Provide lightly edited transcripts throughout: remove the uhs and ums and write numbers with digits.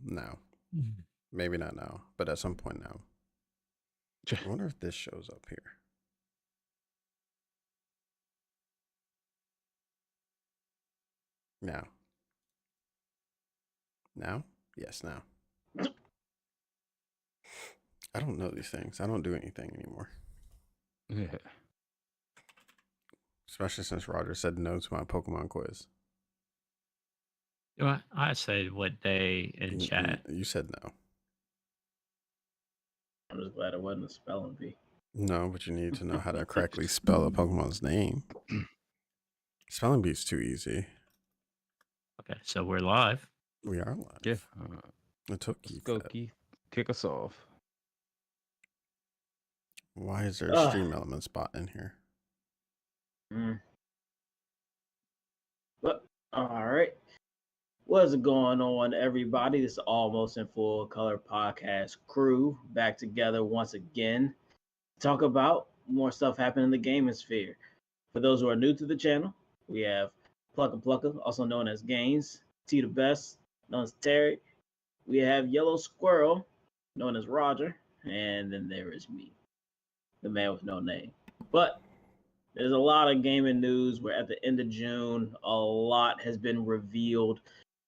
No, maybe not now, but at some point now. I wonder if this shows up here. Now. Now? Yes, now. I don't know these things. I don't do anything anymore. Yeah. Especially since Roger said no to my Pokemon quiz. Well, I said what day in chat. You said no. I'm just glad it wasn't a spelling bee. No, but you need to know how to correctly spell a Pokemon's name. Spelling bee is too easy. Okay, so we're live. We are live. Yeah. It took Let's Keith go, that. Keith. Kick us off. Why is there a stream element spot in here? But all right. What's going on, everybody? This is Almost in Full Color podcast crew back together once again to talk about more stuff happening in the gaming sphere. For those who are new to the channel, we have Plucka, also known as Gaines, T the Best, known as Terry. We have Yellow Squirrel, known as Roger, and then there is me, the man with no name. But there's a lot of gaming news. We're at the end of June. A lot has been revealed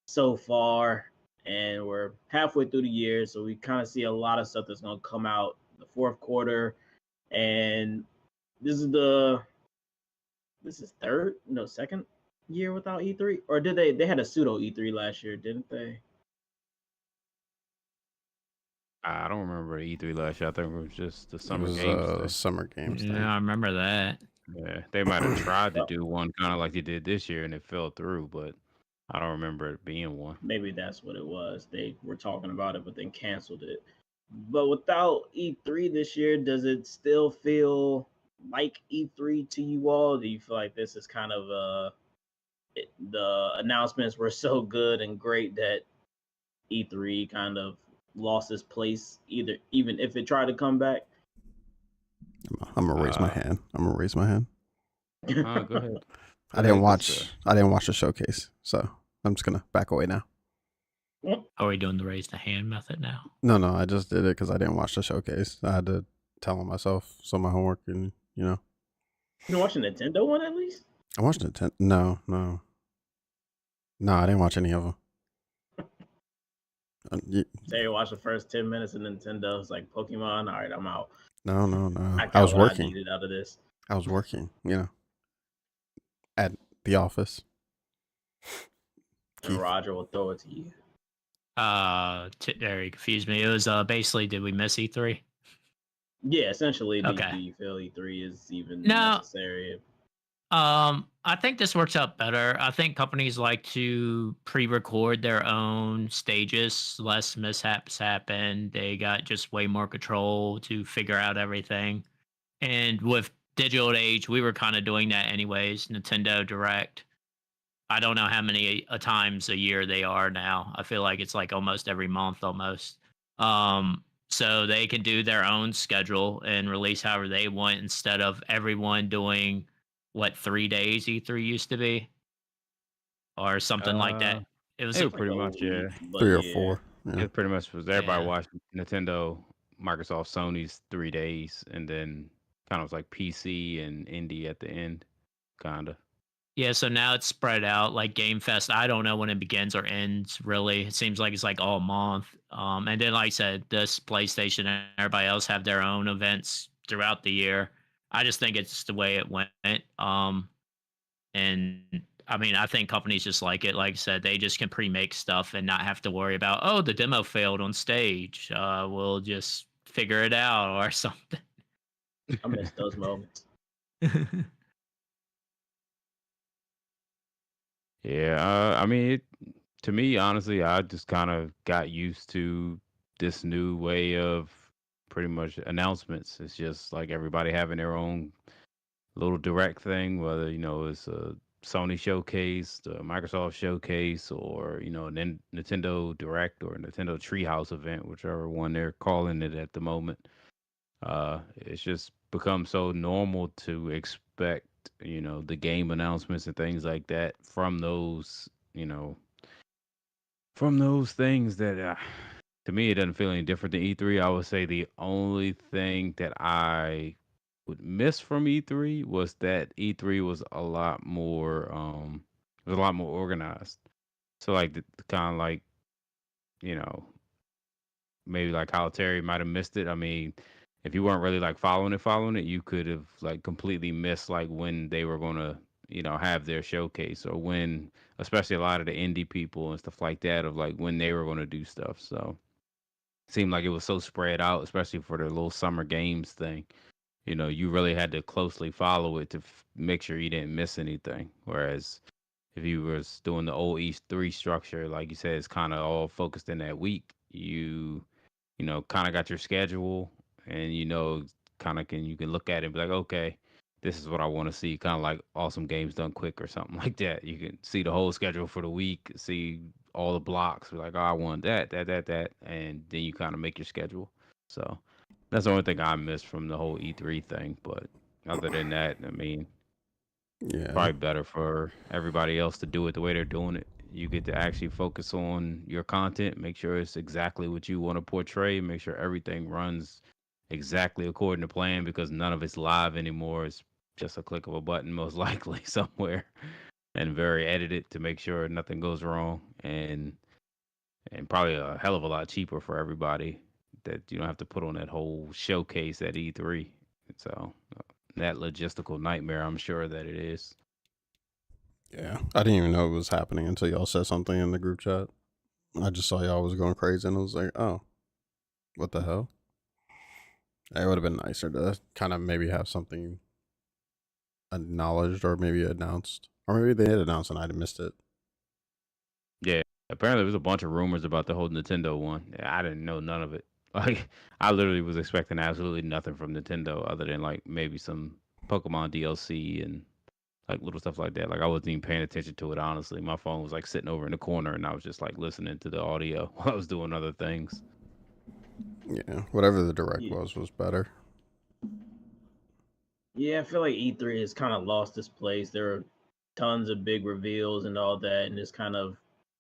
so far, and we're halfway through the year, so we kind of see a lot of stuff that's going to come out the fourth quarter. And this is second year without E3, or did they had a pseudo E3 last year, didn't they? I don't remember E3 last year. I think it was just the It Summer was Games. Summer Games thing. Yeah, I remember that. Yeah, they might have tried to do one kind of like they did this year, and it fell through. But I don't remember it being one. Maybe that's what it was. They were talking about it, but then canceled it. But without E3 this year, does it still feel like E3 to you all? Do you feel like this is kind of the announcements were so good and great that E3 kind of lost its place, even if it tried to come back? I'm gonna raise my hand. Go ahead. I didn't watch the showcase, so I'm just gonna back away now. Are we doing the raise the hand method now? No, I just did it because I didn't watch the showcase. I had to tell on myself some of my homework, and You watch the Nintendo one at least? I watched Nintendo. No, I didn't watch any of them. Say you watch the first 10 minutes of Nintendo. It's like Pokemon. All right, I'm out. No. I was what working. I needed out of this. I was working, at the office. And Roger will throw it to you. There, you confused me. It was basically, did we miss E3? Yeah, essentially. Okay. Do you feel E3 is even No. necessary? I think this works out better. I think companies like to pre-record their own stages, less mishaps happen. They got just way more control to figure out everything. And with digital age, we were kind of doing that anyways. Nintendo Direct. I don't know how many times a year they are now. I feel like it's like almost every month almost. So they can do their own schedule and release however they want instead of everyone doing what 3 days E3 used to be or something like that. It was pretty much, yeah. 3 or 4. Yeah. It pretty much was everybody watching Nintendo, Microsoft, Sony's 3 days, and then kind of was like PC and indie at the end, kind of. Yeah, so now it's spread out like Game Fest. I don't know when it begins or ends, really. It seems like it's like all month. And then, like I said, this PlayStation and everybody else have their own events throughout the year. I just think it's the way it went. And I mean, I think companies just like it. Like I said, they just can pre-make stuff and not have to worry about, oh, the demo failed on stage. We'll just figure it out or something. I miss those moments. Yeah, I mean, to me, honestly, I just kind of got used to this new way of pretty much announcements. It's just like everybody having their own little direct thing, whether it's a Sony showcase, the Microsoft showcase, or Nintendo Direct or Nintendo Treehouse event, whichever one they're calling it at the moment. It's just become so normal to expect the game announcements and things like that from those From those things that to me, it doesn't feel any different than E3. I would say the only thing that I would miss from E3 was that E3 was a lot more organized. So like the kind of like, you know, maybe like how Terry might have missed it. I mean, if you weren't really like following it, you could have like completely missed like when they were gonna, have their showcase or when, especially a lot of the indie people and stuff like that, of like when they were gonna do stuff. So it seemed like it was so spread out, especially for the little summer games thing. You really had to closely follow it to make sure you didn't miss anything. Whereas if you was doing the old East 3 structure, like you said, it's kind of all focused in that week. You kind of got your schedule, and kind of you can look at it and be like, okay, this is what I want to see. Kind of like Awesome Games Done Quick or something like that. You can see the whole schedule for the week, see all the blocks. Be like, oh, I want that, and then you kind of make your schedule. So that's the only thing I missed from the whole E3 thing. But other than that, I mean, Yeah. probably better for everybody else to do it the way they're doing it. You get to actually focus on your content, make sure it's exactly what you want to portray, make sure everything runs exactly according to plan because none of it's live anymore. It's just a click of a button, most likely somewhere, and very edited to make sure nothing goes wrong, and probably a hell of a lot cheaper for everybody that you don't have to put on that whole showcase at E3. So that logistical nightmare, I'm sure that it is. Yeah. I didn't even know it was happening until y'all said something in the group chat. I just saw y'all was going crazy and I was like, oh, what the hell? It would have been nicer to kind of maybe have something acknowledged or maybe announced. Or maybe they did announce and I missed it. Yeah, apparently there was a bunch of rumors about the whole Nintendo one. I didn't know none of it. Like, I literally was expecting absolutely nothing from Nintendo other than like maybe some Pokemon DLC and like little stuff like that. Like, I wasn't even paying attention to it, honestly. My phone was like sitting over in the corner and I was just like listening to the audio while I was doing other things. Yeah. Whatever the direct Yeah, was better. yeah, I feel like E3 has kind of lost its place. There are tons of big reveals and all that, and it's kind of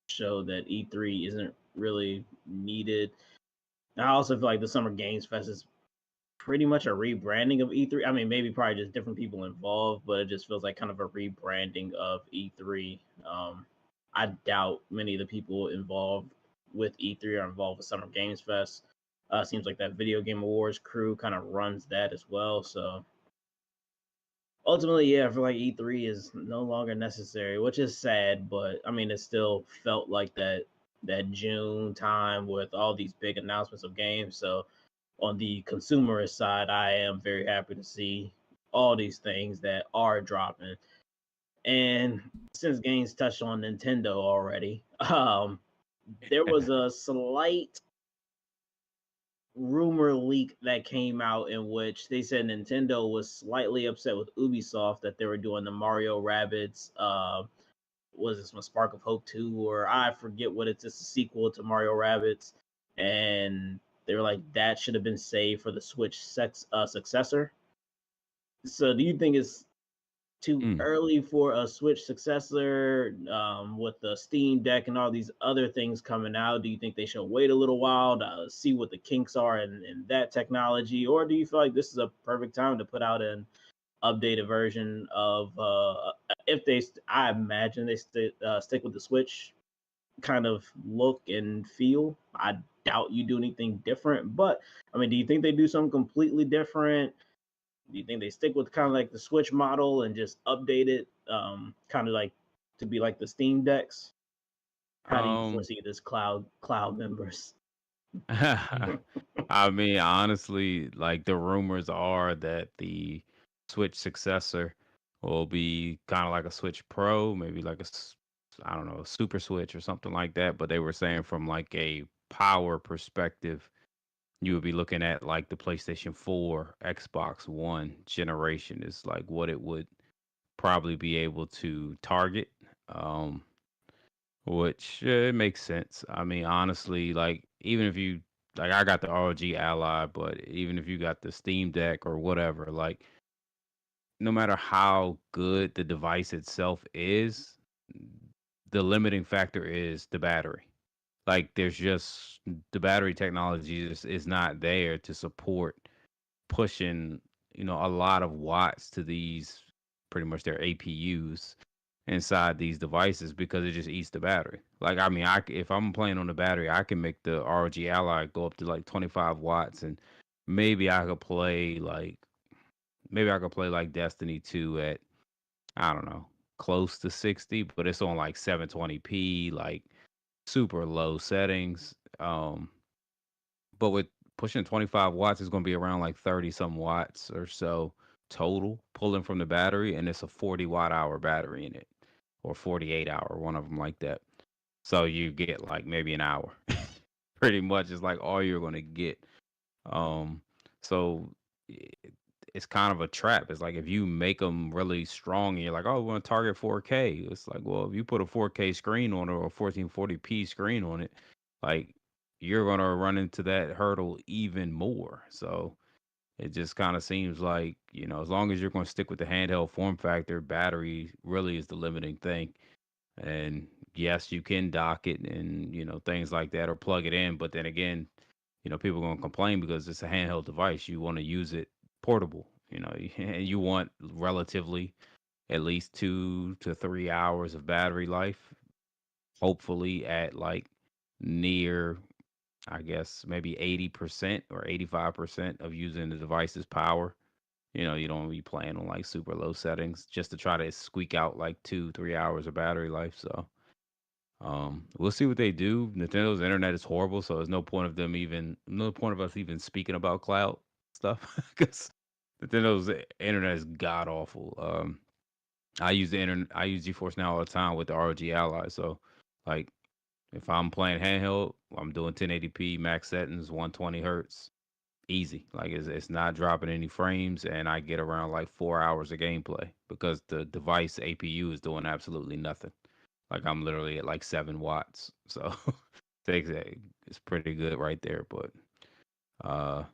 showed that E3 isn't really needed. I also feel like the Summer Games Fest is pretty much a rebranding of E3. I mean, maybe probably just different people involved, but it just feels like kind of a rebranding of E3. I doubt many of the people involved with E3 are involved with Summer Games Fest. Seems like that Video Game Awards crew kind of runs that as well. So ultimately, yeah, I feel like E3 is no longer necessary, which is sad. But I mean, it still felt like that June time with all these big announcements of games. So on the consumerist side, I am very happy to see all these things that are dropping. And since Gaines touched on Nintendo already, there was a slight rumor leak that came out in which they said Nintendo was slightly upset with Ubisoft that they were doing the Mario Rabbids. Was this one Spark of Hope 2 or I forget what it's just a sequel to Mario Rabbids, and they were like that should have been saved for the Switch successor. So do you think it's too Mm. early for a Switch successor with the Steam Deck and all these other things coming out? Do you think they should wait a little while to see what the kinks are in that technology, or do you feel like this is a perfect time to put out an updated version of if they? I imagine they stick with the Switch kind of look and feel. I doubt you do anything different, but I mean, do you think they do something completely different? Do you think they stick with kind of like the Switch model and just update it, kind of like to be like the Steam decks? How do you Um, foresee this cloud members? I mean, honestly, like the rumors are that the Switch successor will be kind of like a Switch Pro, maybe like I don't know, a Super Switch or something like that. But they were saying from like a power perspective, you would be looking at like the PlayStation 4, Xbox One generation is like what it would probably be able to target. Um, which it makes sense. I mean, honestly, like even if you like, I got the ROG Ally, but even if you got the Steam Deck or whatever, like no matter how good the device itself is, the limiting factor is the battery. like there's just the battery technology is not there to support pushing, a lot of watts to these pretty much their APUs inside these devices because it just eats the battery. Like I mean, if I'm playing on the battery, I can make the ROG Ally go up to like 25 watts, and maybe I could play like Destiny 2 at, I don't know, close to 60, but it's on like 720p, like super low settings. But with pushing 25 watts, it's going to be around like 30 some watts or so total pulling from the battery. And it's a 40 watt hour battery in it, or 48 hour, one of them like that. So you get like maybe an hour. Pretty much is like all you're going to get. Um, so it, it's kind of a trap. It's like if you make them really strong and you're like, oh, we want to target 4K. It's like, well, if you put a 4K screen on it or a 1440p screen on it, like you're going to run into that hurdle even more. So it just kind of seems like, as long as you're going to stick with the handheld form factor, battery really is the limiting thing. And yes, you can dock it and, things like that, or plug it in. But then again, people are going to complain because it's a handheld device. You want to use it portable, and you want relatively at least 2 to 3 hours of battery life, hopefully at like near, I guess, maybe 80% or 85% of using the device's power. You don't be playing on like super low settings just to try to squeak out like 2 3 hours of battery life. So we'll see what they do. Nintendo's internet is horrible, so there's no point of us even speaking about cloud stuff because Nintendo's internet is god awful. I use the internet. I use GeForce Now all the time with the ROG Ally. So, like, if I'm playing handheld, I'm doing 1080p max settings, 120 hertz, easy. Like, it's not dropping any frames, and I get around like 4 hours of gameplay because the device APU is doing absolutely nothing. Like I'm literally at like 7 watts. So it's pretty good right there. But uh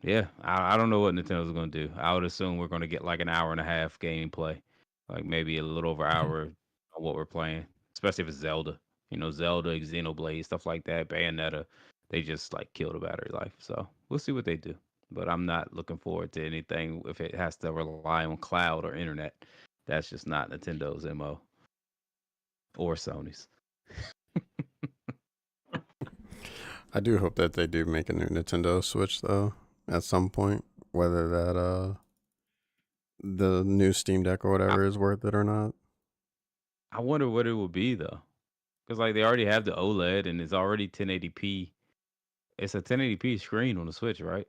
yeah, I don't know what Nintendo's gonna do. I would assume we're gonna get like an hour and a half gameplay. Like maybe a little over an hour on what we're playing. Especially if it's Zelda. Zelda, Xenoblade, stuff like that, Bayonetta, they just like kill the battery life. So we'll see what they do. But I'm not looking forward to anything if it has to rely on cloud or internet. That's just not Nintendo's MO or Sony's. I do hope that they do make a new Nintendo Switch though at some point, whether that the new Steam Deck or I, whatever is worth it or not. I wonder what it would be though, because like they already have the OLED and it's already 1080p. It's a 1080p screen on the Switch, right?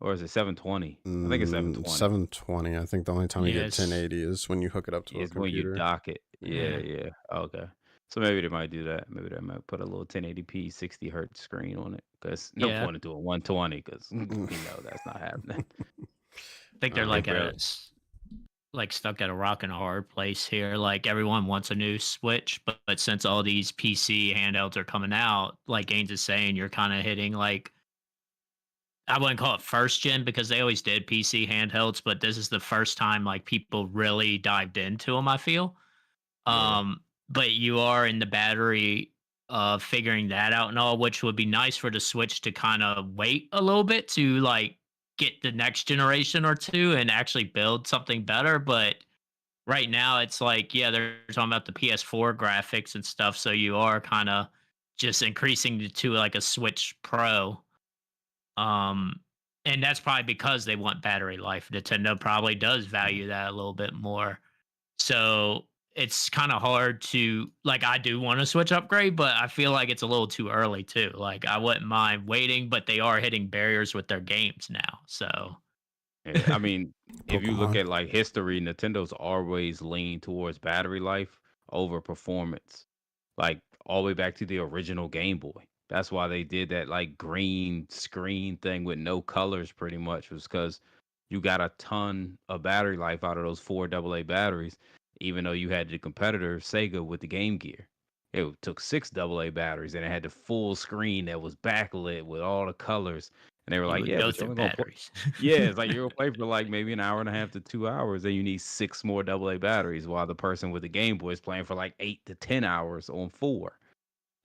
Or is it 720? I think it's 720. 720. I think the only time you get Yes. 1080 is when you hook it up to a It's when you computer. dock it. Yeah, Yeah. yeah. Okay. So maybe they might do that. Maybe they might put a little 1080p 60 hertz screen on it. Because no Yeah. point in doing 120 because that's not happening. I think they're They like barely. like stuck at a rock and a hard place here. Like everyone wants a new Switch, but since all these PC handhelds are coming out, like Gaines is saying, you're kind of hitting like, I wouldn't call it first gen because they always did PC handhelds, but this is the first time like people really dived into them, I feel. Yeah. But you are in the battery figuring that out and all, which would be nice for the Switch to kind of wait a little bit to like get the next generation or two and actually build something better. But right now it's like, yeah, they're talking about the PS4 graphics and stuff. So you are kind of just increasing to like a Switch Pro. Um, and that's probably because they want battery life. Nintendo probably does value that a little bit more. So it's kind of hard to like. I do want a Switch upgrade, but I feel like it's a little too early too. Like I wouldn't mind waiting, but they are hitting barriers with their games now. So Yeah, I mean, if you look Pokemon. at like history, Nintendo's always leaned towards battery life over performance. Like all the way back to the original Game Boy. That's why they did that like green screen thing with no colors pretty much, was because you got a ton of battery life out of those 4 AA batteries, even though you had the competitor Sega with the Game Gear. It took 6 AA batteries and it had the full screen that was backlit with all the colors. And they were you like, would yeah, go but you're through only gonna play. batteries. Yeah, it's like you'll play for like maybe an hour and a half to 2 hours, and you need 6 more AA batteries, while the person with the Game Boy is playing for like 8 to 10 hours on 4.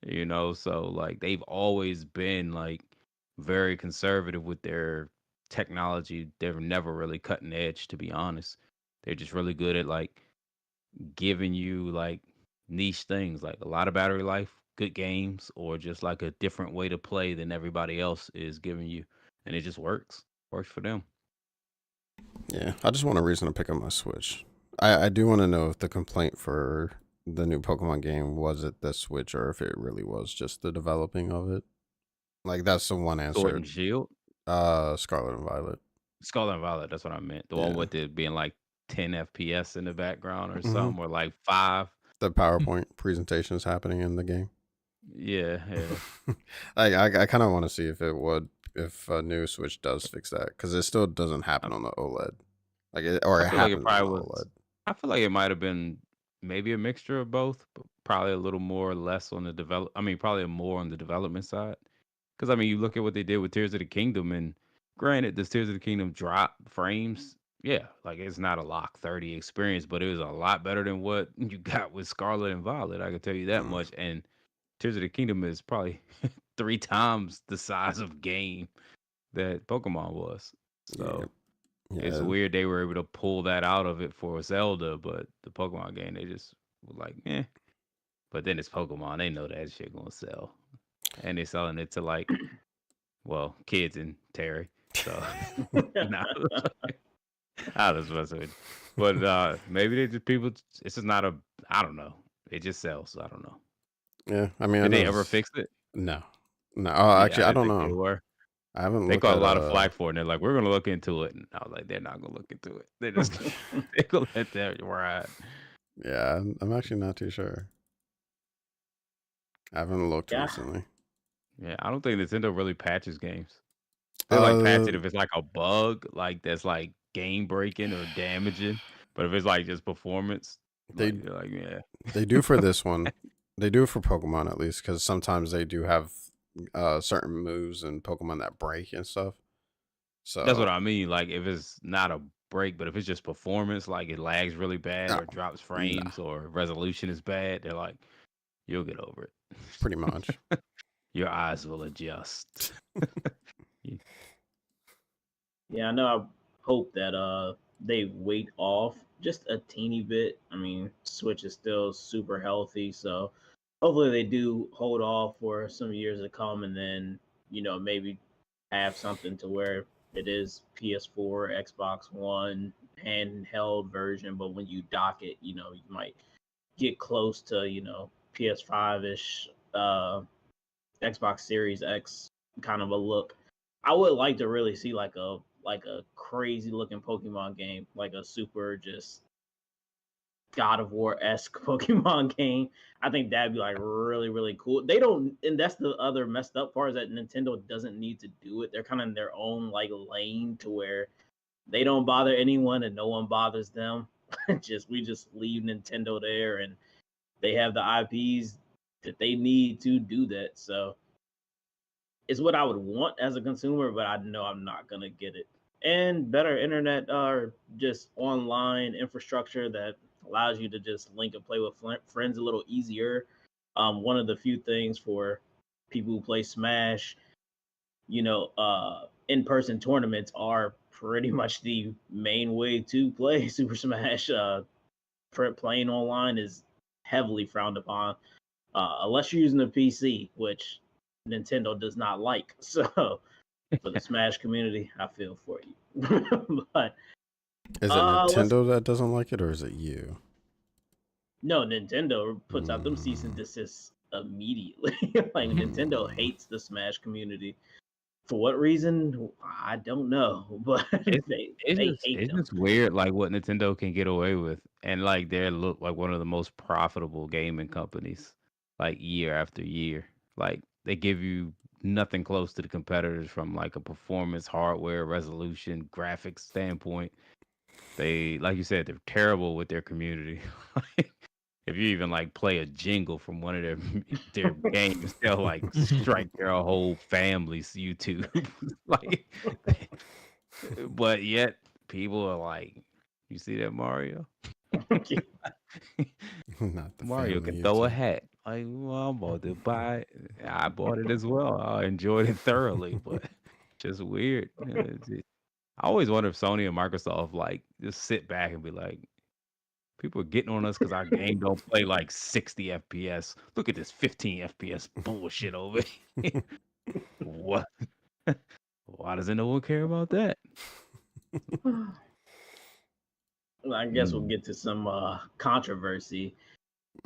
So like they've always been like very conservative with their technology. They're never really cutting edge, to be honest. They're just really good at like giving you like niche things, like a lot of battery life, good games, or just like a different way to play than everybody else is giving you, and it just works for them. Yeah, I just want a reason to pick up my Switch. I do want to know if the complaint for the new Pokemon game was it the Switch or if it really was just the developing of it. Like that's the one Sword answer. and Shield, Scarlet and Violet. Scarlet and Violet. That's what I meant. The one Yeah. with it being like 10 FPS in the background or hmm something, or like 5. The PowerPoint presentation is happening in the game. Yeah, yeah. I kind of want to see if a new Switch does fix that because it still doesn't I, happen on the OLED, or I it feel like it happens on probably the was. OLED. I feel like it might have been maybe a mixture of both, but probably a little more or less on the develop. I mean, probably more on the development side. Because I mean, you look at what they did with Tears of the Kingdom, and granted, does Tears of the Kingdom drop frames? Yeah, like it's not a lock 30 experience, but it was a lot better than what you got with Scarlet and Violet. I can tell you that Mm, much. And Tears of the Kingdom is probably 3 times the size of game that Pokemon was. yeah, So it's yeah, weird they were able to pull that out of it for Zelda, but the Pokemon game they just were like, eh. But then it's Pokemon, they know that shit gonna sell, and they're selling it to like, well, kids and Terry. So nah, I was messing with you. But maybe they just people. It's just not a. I don't know. It just sells. I don't know. yeah. I mean, I Did know they ever this. fix it? No, no. Oh, Yeah, actually, I I didn't don't think they know. were. I haven't They looked caught a at lot of flack for it, and they're like, "We're gonna look into it." And I was like, "They're not gonna look into it. They're just they're gonna let that ride." Yeah, I'm actually not too sure. I haven't looked Yeah, recently. Yeah, I don't think Nintendo really patches games. They like patch Uh, it if it's like a bug, like that's like game breaking or damaging. But if it's like just performance, they like they're like, yeah, they do for this one. They do for Pokemon at least because sometimes they do have certain moves and Pokemon that break and stuff. that's what So, I mean. Like if it's not a break, but if it's just performance, like it lags really bad no, or drops no, frames or resolution is bad, they're like, you'll get over pretty much. it. Your eyes will adjust. Yeah. yeah, I know. I hope that they wait off just a teeny bit. I mean, Switch is still super healthy, so hopefully they do hold off for some years to come, and then maybe have something to where it is PS4, Xbox One handheld version, but when you dock it, you might get close to PS5 ish, Xbox Series X kind of a look. I would like to really see like a crazy looking Pokemon game, like a super just God of War esque Pokemon game. I think that'd be like really, really cool. They don't, and that's the other messed up part is that Nintendo doesn't need to do it. They're kind of in their own like lane to where they don't bother anyone and no one bothers them. We just leave Nintendo there and they have the IPs that they need to do that. So it's what I would want as a consumer, but I know I'm not gonna get it. And better internet or just online infrastructure that allows you to just link and play with friends a little easier. One of the few things for people who play Smash, in-person tournaments are pretty much the main way to play Super Smash. Playing online is heavily frowned upon, unless you're using a PC, which Nintendo does not like. So for the Smash community, I feel for you. But Is it let's Nintendo that doesn't like it, or is it you? no, Nintendo puts out them cease and Mm, desists immediately. Like Nintendo mm. hates the Smash community. For what reason? I don't know, but It's they hate it's them. just weird, like what Nintendo can get away with, and like they look like one of the most profitable gaming companies, like year after year. Like they give you nothing close to the competitors from like a performance, hardware, resolution, graphics standpoint. They, like you said, they're terrible with their community. Like, if you even like play a jingle from one of their games, they'll like strike their whole family's YouTube. Like, but yet people are like, you see that Mario? Not the Mario family can throw a YouTube. hat. Like, well, I'm about to buy it. I bought it as well. I enjoyed it thoroughly, but just weird. I always wonder if Sony and Microsoft like just sit back and be like, people are getting on us because our game don't play like 60 FPS. Look at this 15 FPS bullshit over here. What? Why doesn't no one care about that? Well, I guess we'll Mm. get to some controversy.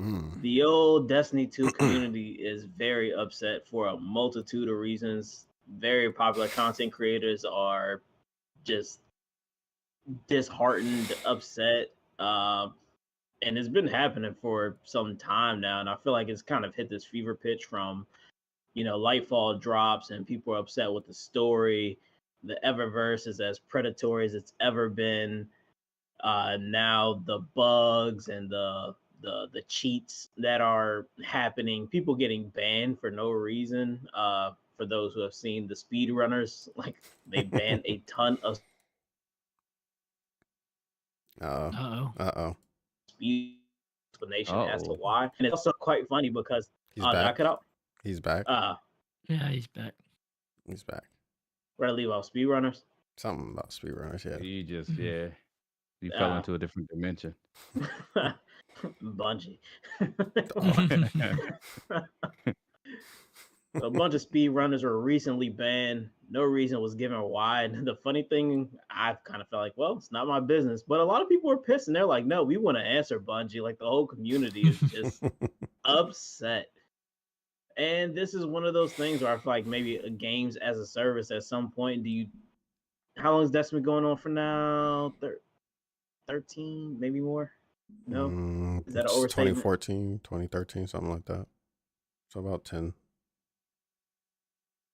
Mm. The old Destiny 2 community is very upset for a multitude of reasons. Very popular content creators are just disheartened, upset, and it's been happening for some time now. And I feel like it's kind of hit this fever pitch from, Lightfall drops and people are upset with the story. The Eververse is as predatory as it's ever been. Now the bugs and the cheats that are happening, people getting banned for no reason. For those who have seen the speedrunners, like they banned a ton of Uh oh. speed explanation as to Oh, why, and it's also quite funny because He's did I back. cut out? He's back. Yeah, he's back. He's back. Where I leave off speedrunners. Something about speedrunners, yeah. you just Mhm. you fell into a different dimension. Bungie. Oh. A bunch of speedrunners were recently banned. No reason was given why. And the funny thing, I kind of felt like, well, it's not my business. But a lot of people were pissed, and they're like, no, we want to answer Bungie. Like the whole community is just upset. And this is one of those things where I feel like maybe a games as a service at some point. How long is Destiny going on for now? 13, maybe more? No? Is that an It's overstatement? 2014, 2013, something like that. So about 10.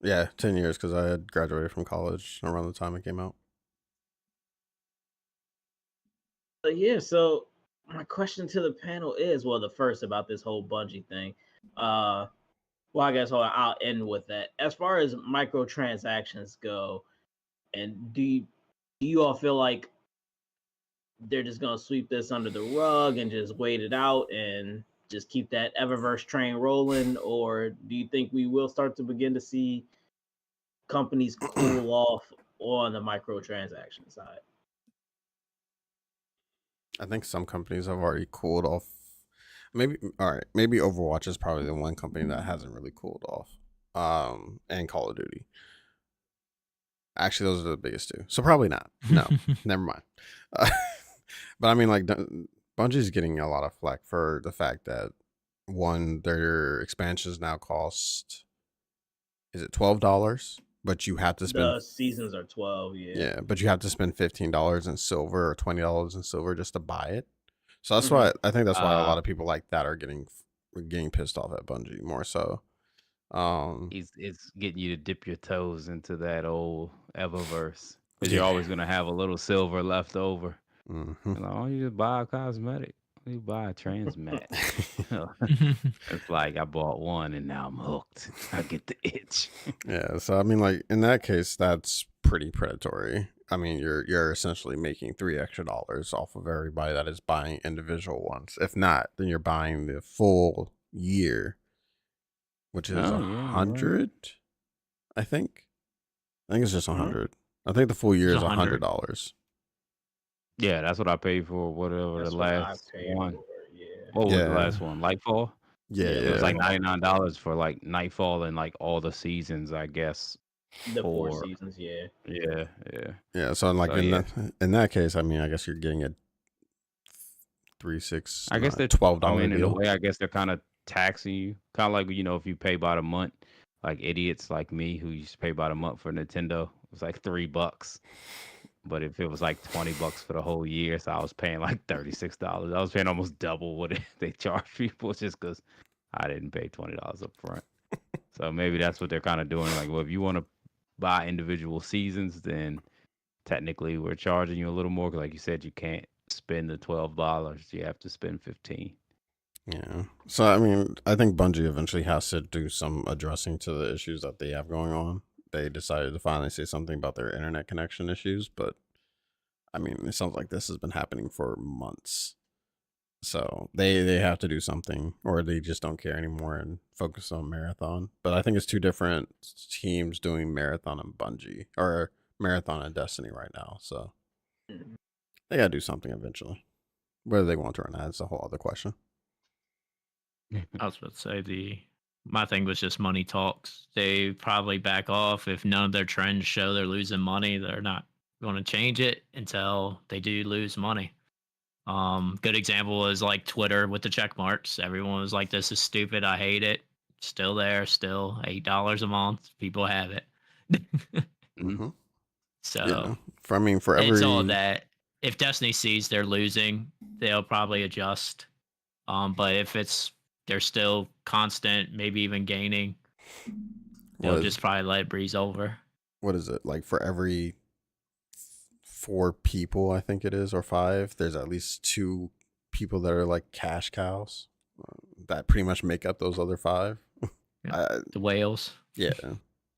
Yeah, 10 years because I had graduated from college around the time it came out. But yeah, so my question to the panel is, well, the first about this whole Bungie thing. Well, I guess I'll end with that. As far as microtransactions go, and do you all feel like they're just gonna sweep this under the rug and just wait it out and just keep that Eververse train rolling, or do you think we will start to begin to see companies cool off on the microtransaction side? I think some companies have already cooled off. Maybe all right. Maybe Overwatch is probably the one company that hasn't really cooled off. And Call of Duty. Actually, those are the biggest two. So probably not. No, never mind. But I mean, like, Bungie's getting a lot of flack for the fact that one, their expansions now cost, is it $12? But you have to spend The seasons are 12, yeah. yeah, but you have to spend $15 in silver or $20 in silver just to buy it. So that's Mhm. why I think that's why a lot Uh, of people like that are getting pissed off at Bungie more so. it's getting you to dip your toes into that old Eververse because you're Yeah. always gonna have a little silver left over. hmm And like, oh, you just buy a cosmetic. You buy a transmat. It's like I bought one and now I'm hooked. I get the itch. Yeah, so I mean, like in that case, that's pretty predatory. I mean, you're essentially making $3 extra off of everybody that is buying individual ones. If not, then you're buying the full year, which is Oh a yeah, you're right. hundred. I think. I think it's just Huh? 100. I think the full year It's is $100. $100. Yeah, that's what I paid for whatever That's the what I last paid one. for, yeah. What was the Yeah, last one? Lightfall? yeah, Yeah, It was yeah, like Lightfall. $99 for like Nightfall and like all the seasons, I guess. The 4 For seasons, yeah. yeah, yeah. yeah. So like So yeah, in that case, I mean, I guess you're getting a three six I guess nine they're. twelve I dollar mean, in a deal. way, I guess they're kind of taxing you, kind of like if you pay by the month, like idiots like me who used to pay by the month for Nintendo. It was like $3. But if it was like $20 for the whole year, so I was paying like $36. I was paying almost double what they charge people just because I didn't pay $20 up front. So maybe that's what they're kind of doing. Like, well, if you want to buy individual seasons, then technically we're charging you a little more. 'Cause like you said, you can't spend the $12. You have to spend 15. Yeah. So I mean, I think Bungie eventually has to do some addressing to the issues that they have going on. They decided to finally say something about their internet connection issues, but I mean, it sounds like this has been happening for months. So they have to do something, or they just don't care anymore and focus on Marathon. But I think it's two different teams doing Marathon and Bungie, or Marathon and Destiny right now. So Mhm. they gotta do something eventually. Whether they want to or not, it's a whole other question. I was about to say my thing was just money talks. They probably back off if none of their trends show they're losing money. They're not going to change it until they do lose money. Good example is like Twitter with the check marks. Everyone was like, "This is stupid. I hate it." Still there. Still $8 a month. People have it. Mm-hmm. So For it's all every that. If Destiny sees they're losing, they'll probably adjust. But if they're still constant, maybe even gaining, they'll what is just probably let it breeze over. what is it like for every 4 people, I think it is, or 5, there's at least 2 people that are like cash cows that pretty much make up those other 5. I, The whales. yeah,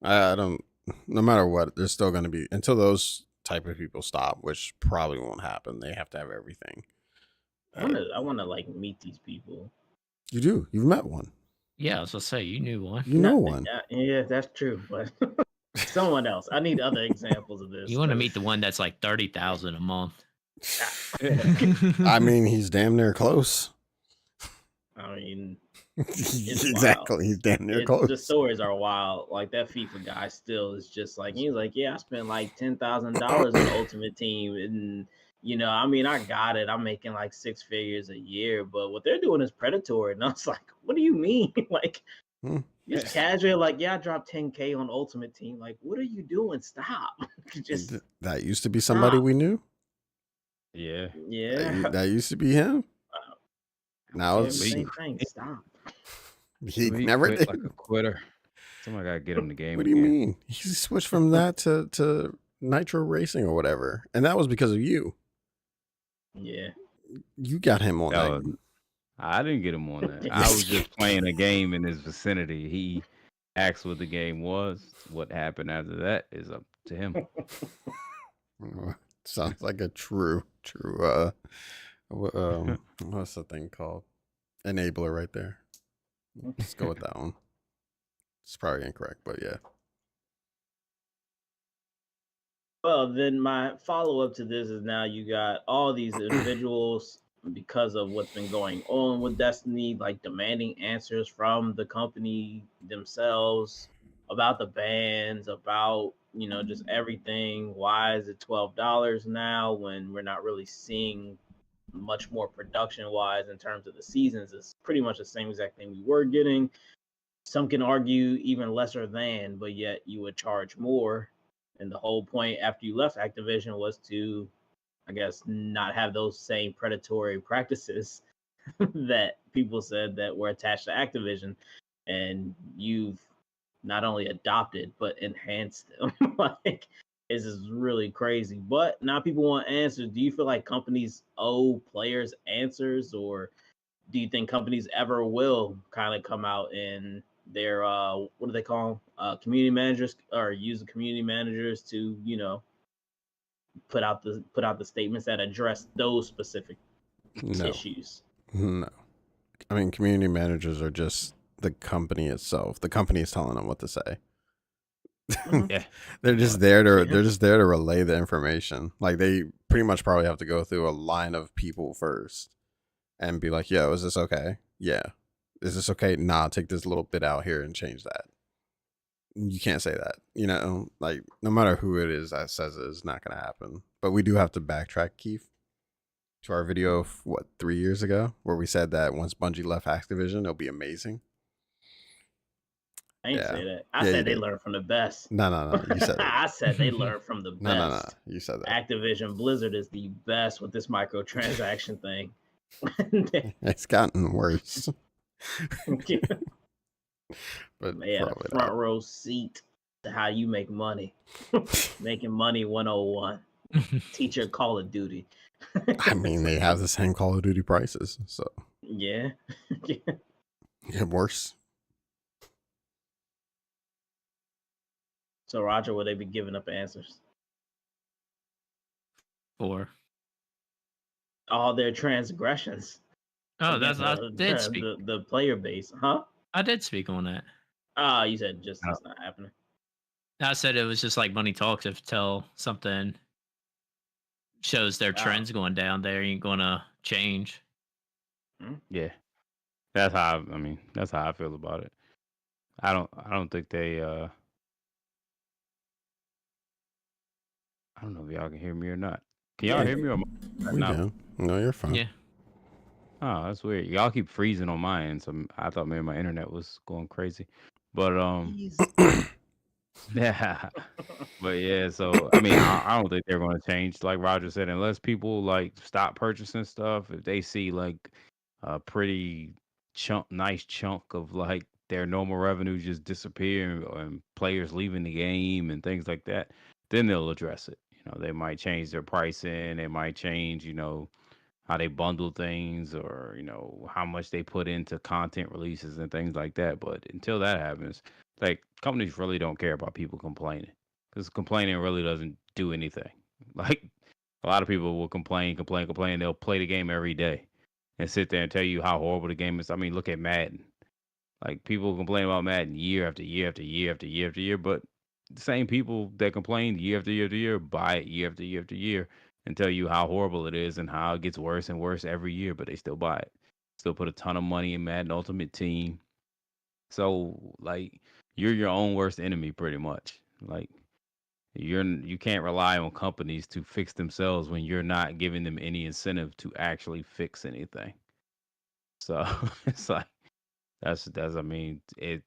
I don't. No matter what, there's still going to be until those type of people stop, which probably won't happen. They have to have everything. I wanna like meet these people. You do. You've met one. Yeah, I was gonna say you knew one. You know Not, one. yeah, that's true, but someone else. I need other examples of this. You want to 'cause- meet the one that's like 30,000 a month. I mean, he's damn near close. I mean, Exactly. He's damn near the close. stories are wild. Like that FIFA guy still is just like he's like, yeah, I spent like $10,000 on Ultimate Team, and I mean, I got it. I'm making like 6 figures a year, but what they're doing is predatory. And I was like, what do you mean? Like, Hmm. just casual, like, yeah, I dropped 10K on Ultimate Team. Like, what are you doing? Stop. Just That used to be somebody stop. we knew. Yeah. Yeah. That used to be him. Now Yeah, it's same thing. Stop. he He never quit did. like a quitter. Somebody gotta get him the game What do you again. mean? He switched from that to Nitro Racing or whatever, and that was because of you. Yeah. You got him on No, that. I didn't get him on that. I was just playing a game in his vicinity. He asked what the game was. What happened after that is up to him. Sounds like a true. What's the thing called? Enabler right there. Let's go with that one. It's probably incorrect, but yeah. Well, then my follow up to this is now you got all these individuals because of what's been going on with Destiny, like demanding answers from the company themselves about the bans, about just everything. Why is it $12 now when we're not really seeing much more production wise in terms of the seasons? It's pretty much the same exact thing we were getting. Some can argue even lesser than, but yet you would charge more. And the whole point after you left Activision was to, I guess, not have those same predatory practices that people said that were attached to Activision. And you've not only adopted but enhanced them. Like, this is really crazy. But now people want answers. Do you feel like companies owe players answers, or do you think companies ever will kind of come out in their what do they call them? Community managers, or use the community managers to put out the statements that address those specific No. issues? No. I mean, community managers are just the company itself. The company is telling them what to say. Yeah. They're just there to relay the information. Like, they pretty much probably have to go through a line of people first and be like, yo, is this okay? Yeah. Is this okay? Nah, take this little bit out here and change that. You can't say that. Like, no matter who it is that says it, it's not going to happen. But we do have to backtrack, Keith, to our video of 3 years ago, where we said that once Bungie left Activision, it'll be amazing. I didn't say that. I said they learned from the best. No. You said it. I said they learned from the best. No. You said that. Activision Blizzard is the best with this microtransaction thing. It's gotten worse. But they had a probably front not. row seat to how you make money. Making money 101. Teacher Call of Duty. I mean, they have the same Call of Duty prices, so Yeah. get worse. So Roger, will they be giving up answers? For All their transgressions. Oh, against I did speak. the player base, huh? I did speak on that. You said just Uh, it's not happening. I said it was just like money talks. If till something shows their Wow. trends going down, they ain't gonna change. Yeah, that's how I mean. That's how I feel about it. I don't think they. I don't know if y'all can hear me or not. Can y'all Yeah, hear me or am I We cutting out? can. No, you're fine. Yeah. Oh, that's weird. Y'all keep freezing on my end, so I thought maybe my internet was going crazy. But Jeez. yeah. But yeah, so I mean, I don't think they're going to change, like Roger said, unless people like stop purchasing stuff. If they see like a pretty nice chunk of like their normal revenue just disappear and players leaving the game and things like that, then they'll address it. They might change their pricing. They might change, how they bundle things or how much they put into content releases and things like that. But until that happens, like companies really don't care about people complaining because complaining really doesn't do anything. Like a lot of people will complain. They'll play the game every day and sit there and tell you how horrible the game is. I mean, look at Madden. Like people complain about Madden year after year after year after year after year, but the same people that complain year after year after year buy it year after year after year and tell you how horrible it is and how it gets worse and worse every year, but they still buy it. Still put a ton of money in Madden Ultimate Team. So like you're your own worst enemy pretty much. Like you can't rely on companies to fix themselves when you're not giving them any incentive to actually fix anything. So it's like that's I mean, it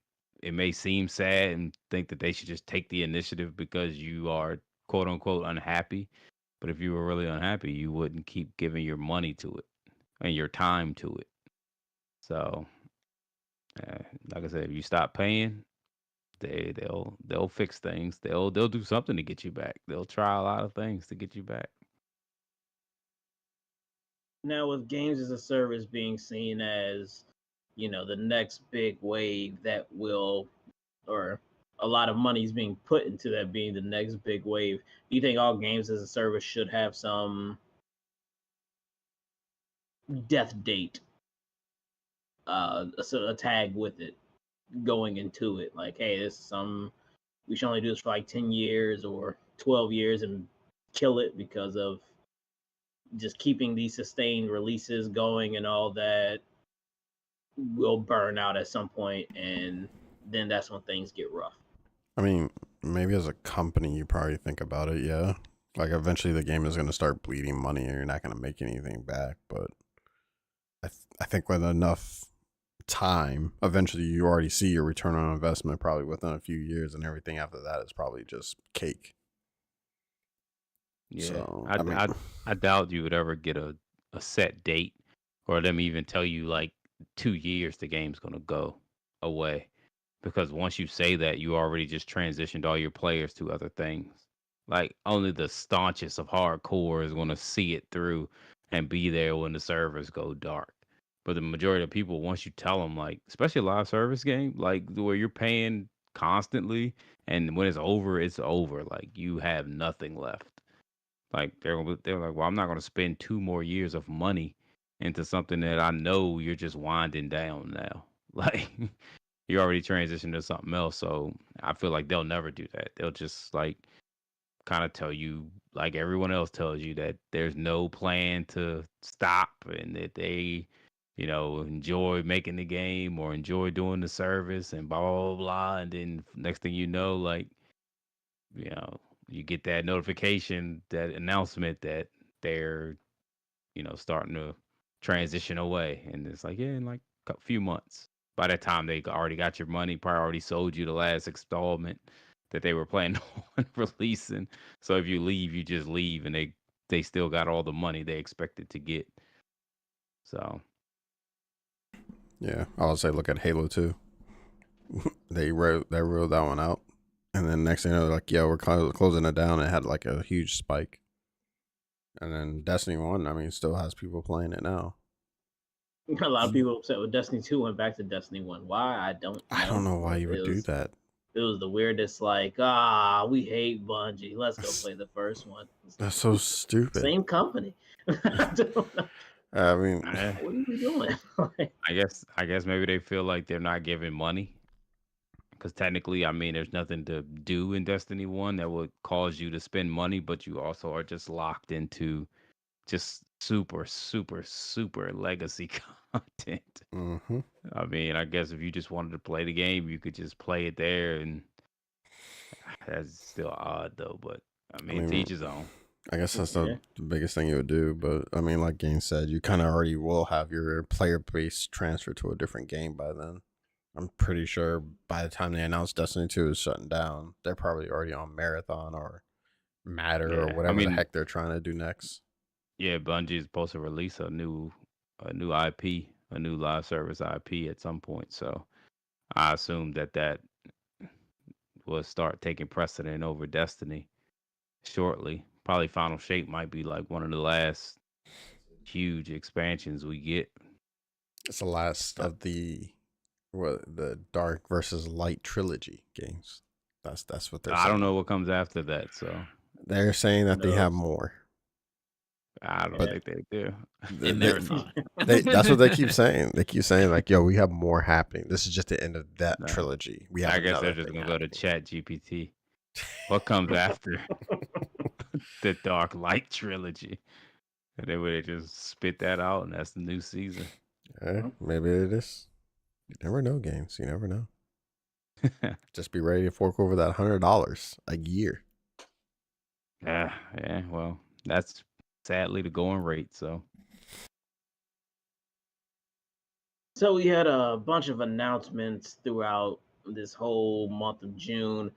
may seem sad and think that they should just take the initiative because you are quote unquote unhappy. But if you were really unhappy, you wouldn't keep giving your money to it and your time to it. So, uh, like I said, if you stop paying, they'll fix things. They'll do something to get you back. They'll try a lot of things to get you back. Now with games as a service being seen as, the next big wave that will, or a lot of money is being put into that being the next big wave. Do you think all games as a service should have some death date, a tag with it going into it? Like, hey, this is some we should only do this for like 10 years or 12 years and kill it because of just keeping these sustained releases going and all that will burn out at some point, and then that's when things get rough. I mean, maybe as a company, you probably think about it, yeah. Like, eventually the game is going to start bleeding money and you're not going to make anything back. But I think with enough time, eventually you already see your return on investment probably within a few years, and everything after that is probably just cake. Yeah, So, I, I mean, I doubt you would ever get a set date or them even tell you like 2 years the game's gonna go away. Because once you say that, you already just transitioned all your players to other things. Like only the staunchest of hardcore is gonna see it through and be there when the servers go dark. But the majority of people, once you tell them, like, especially a live service game, like where you're paying constantly, and when it's over, it's over. Like you have nothing left. Like they're like, well, I'm not going to spend 2 more years of money into something that I know you're just winding down now. Like you already transitioned to something else. So I feel like they'll never do that. They'll just like kind of tell you, like everyone else tells you, that there's no plan to stop and that they, enjoy making the game or enjoy doing the service and blah blah blah. And then next thing you know, like you know, you get that notification, that announcement that they're, starting to transition away. And it's like, yeah, in like a few months. By that time, they already got your money, probably already sold you the last installment that they were planning on releasing. So if you leave, you just leave, and they still got all the money they expected to get. So yeah, I would say look at Halo 2. They wrote that one out. And then next thing you know, they're like, yeah, we're closing it down. It had like a huge spike. And then Destiny 1, I mean, still has people playing it now. A lot of people upset with Destiny 2 went back to Destiny 1. Why? I don't know. I don't know why you would do that. It was the weirdest, like, we hate Bungie. Let's go play the first one. That's so stupid. Same company. I don't know. I mean, Eh, What are you doing? Like, I guess maybe they feel like they're not giving money because technically, I mean, there's nothing to do in Destiny 1 that would cause you to spend money, but you also are just locked into just super, super, super legacy content. hmm I mean, I guess if you just wanted to play the game, you could just play it there, and that's still odd though. But I I mean, to mean, each his own. I guess that's yeah. the biggest thing you would do. But I mean, like Game said, you kind of already will have your player base transferred to a different game by then. I'm pretty sure by the time they announce Destiny 2 is shutting down, they're probably already on Marathon or Matter or Yeah, I whatever the mean, heck they're trying to do next. yeah, Bungie is supposed to release a new IP, a new live service IP at some point. So I assume that will start taking precedent over Destiny shortly. Probably Final Shape might be like one of the last huge expansions we get. It's the last Uh, of the Dark versus Light trilogy games. That's what they're I don't saying. know what comes after that, so They're saying Who that they have knows? more, I don't but Yeah. think they do. they, In they, Marathon. that's what they keep saying. They keep saying like, "Yo, we have more happening. This is just the end of that No, trilogy. We have I guess they're another just thing gonna go to happening." Chat GPT. What comes after the Dark Light trilogy? And they would just spit that out, and that's the new season. Maybe it is. You never know, games. You never know. Just be ready to fork over that $100 a year. Yeah, well, that's sadly the going rate. So So we had a bunch of announcements throughout this whole month of June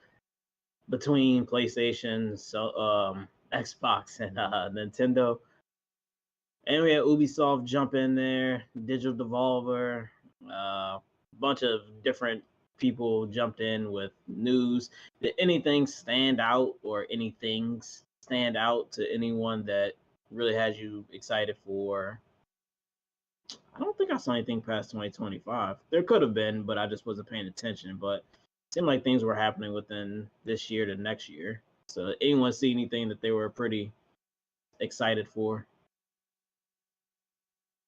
between PlayStation, Xbox, and Nintendo. And we had Ubisoft jump in there, Digital Devolver, a bunch of different people jumped in with news. Did anything stand out or anything stand out to anyone that really has you excited for? I don't think I saw anything past 2025. There could have been, but I just wasn't paying attention. But it seemed like things were happening within this year to next year. So anyone see anything that they were pretty excited for?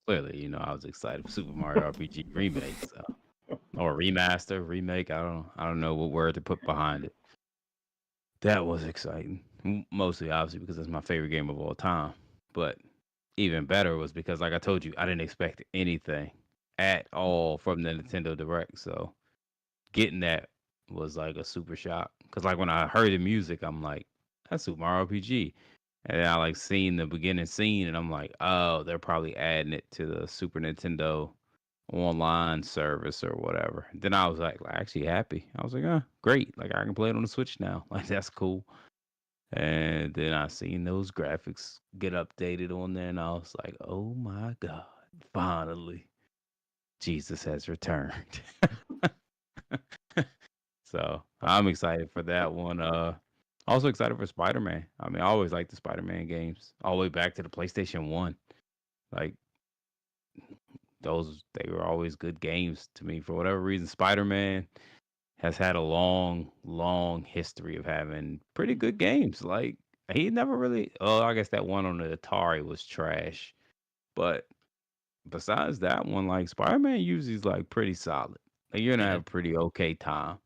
clearly, I was excited for Super Mario RPG remake, so or remaster, remake. I don't know what word to put behind it. That was exciting. Mostly, obviously, because it's my favorite game of all time. But even better was because, like I told you, I didn't expect anything at all from the Nintendo Direct. So getting that was like a super shock. Because like when I heard the music, I'm like, that's Super Mario RPG. And then I like seen the beginning scene, and I'm like, oh, they're probably adding it to the Super Nintendo online service or whatever. Then I was like actually happy. I was like, great. Like I can play it on the Switch now. Like that's cool. And then I seen those graphics get updated on there, and I was like, oh my God, finally, Jesus has returned. So I'm excited for that one. Also excited for Spider-Man. I mean, I always liked the Spider-Man games, all the way back to the PlayStation 1. Like those, they were always good games to me. For whatever reason, Spider-Man has had a long, long history of having pretty good games. Like he never really. Oh, I guess that one on the Atari was trash. But besides that one, like Spider-Man usually is like pretty solid. Like you're gonna Yeah. have a pretty okay time.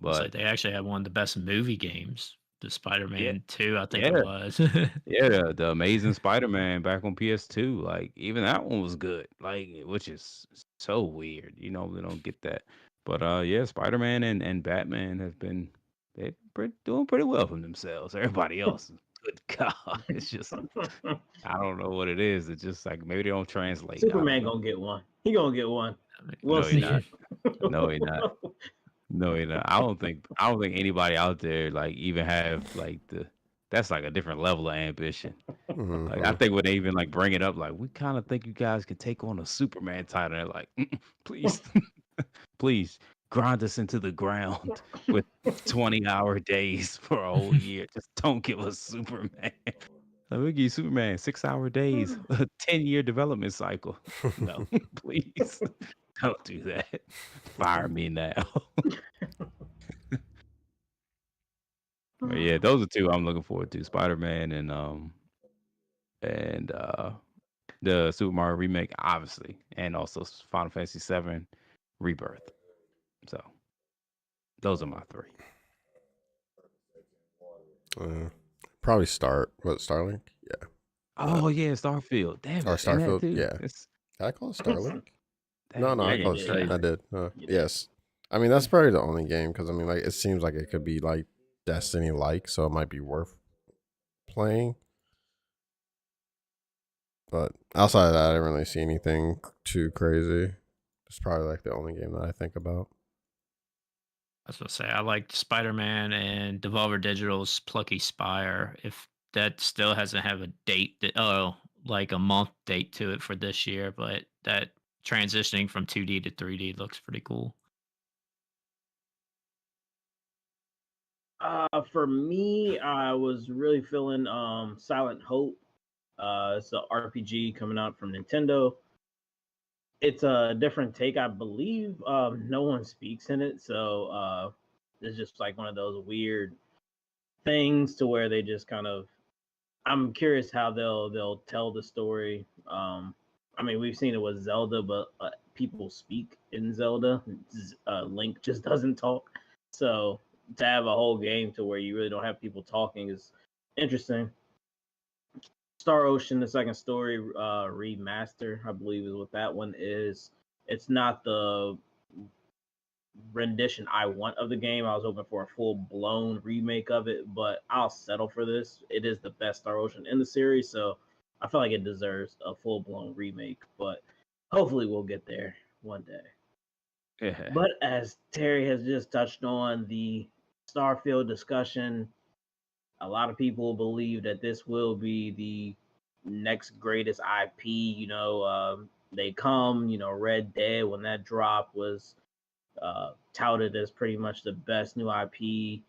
It's But like they actually had one of the best movie games. The yeah, Spider-Man 2, I think it yeah, was. yeah. The Amazing Spider-Man back on PS2, like even that one was good. Like which is so weird. They don't get that. But yeah, Spider-Man and Batman have been doing pretty well for themselves. Everybody else, good God, it's just I don't know what it is. It's just like maybe they don't translate. I don't Superman know. gonna get one. He gonna get one. I mean, We'll No, he see. not. No, he not. No, he not. I don't think anybody out there like even have like that's like a different level of ambition. Like I hmm think when they even like bring it up, like we kind of think you guys can take on a Superman title. They're like, "Mm-mm, please, please grind us into the ground with 20-hour days for a whole year. Just don't give us Superman. Like, we give you Superman 6-hour days, a 10-year development cycle. No, please don't do that. Fire me now. But yeah, those are two I'm looking forward to: Spider Man and The Super Mario remake, obviously, and also Final Fantasy VII Rebirth. So those are my three. Probably Starlink? Yeah. Oh yeah, Starfield. Damn Or it, and that Starfield? too. Yeah. It's Did I call it Starlink? No, dang, I Yeah, man, you called it that's did. Starlink. I crazy. did. You did. Yes. I mean, that's probably the only game because I mean, like, it seems like it could be like Destiny like, so it might be worth playing. But outside of that, I didn't really see anything too crazy. It's probably like the only game that I think about. I was gonna say I liked Spider Man and Devolver Digital's Plucky Spire. If that still hasn't have a date like a month date to it for this year, but that transitioning from 2D to 3D looks pretty cool. For me, I was really feeling Silent Hope. It's an RPG coming out from Nintendo. It's a different take, I believe. No one speaks in it, so it's just like one of those weird things to where they just kind of. I'm curious how they'll tell the story. I mean, we've seen it with Zelda, but people speak in Zelda. Link just doesn't talk, so to have a whole game to where you really don't have people talking is interesting. Star Ocean, the second story remaster, I believe is what that one is. It's not the rendition I want of the game. I was hoping for a full blown remake of it, but I'll settle for this. It is the best Star Ocean in the series, so I feel like it deserves a full blown remake, but hopefully we'll get there one day. Yeah. But as Terry has just touched on the Starfield discussion, a lot of people believe that this will be the next greatest IP. They come, Red Dead, when that drop was touted as pretty much the best new IP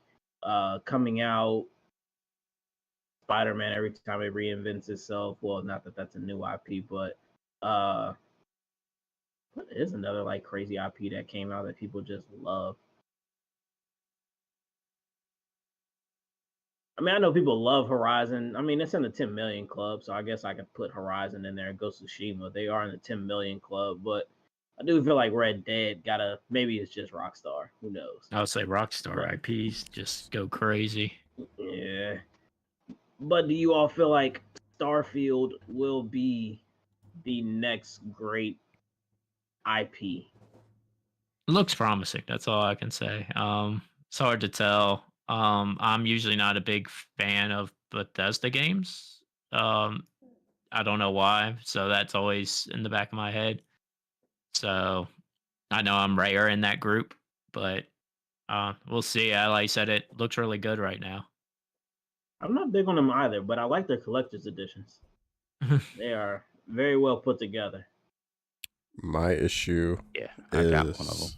coming out. Spider Man, every time it reinvents itself. Well, not that that's a new IP, but uh, what is another like crazy IP that came out that people just love? I mean, I know people love Horizon. I mean, it's in the 10 million club, so I guess I could put Horizon in there and Ghost of Tsushima. They are in the 10 million club, but I do feel like Red Dead gotta. Maybe it's just Rockstar. Who knows? I would say Rockstar But IPs just go crazy. yeah. But do you all feel like Starfield will be the next great IP? Looks promising. That's all I can say. It's hard to tell. I'm usually not a big fan of Bethesda games. I don't know why. So that's always in the back of my head. So I know I'm rare in that group, but we'll see. Like I said, it looks really good right now. I'm not big on them either, but I like their collector's editions. They are very well put together. My issue Yeah, I got one of them. is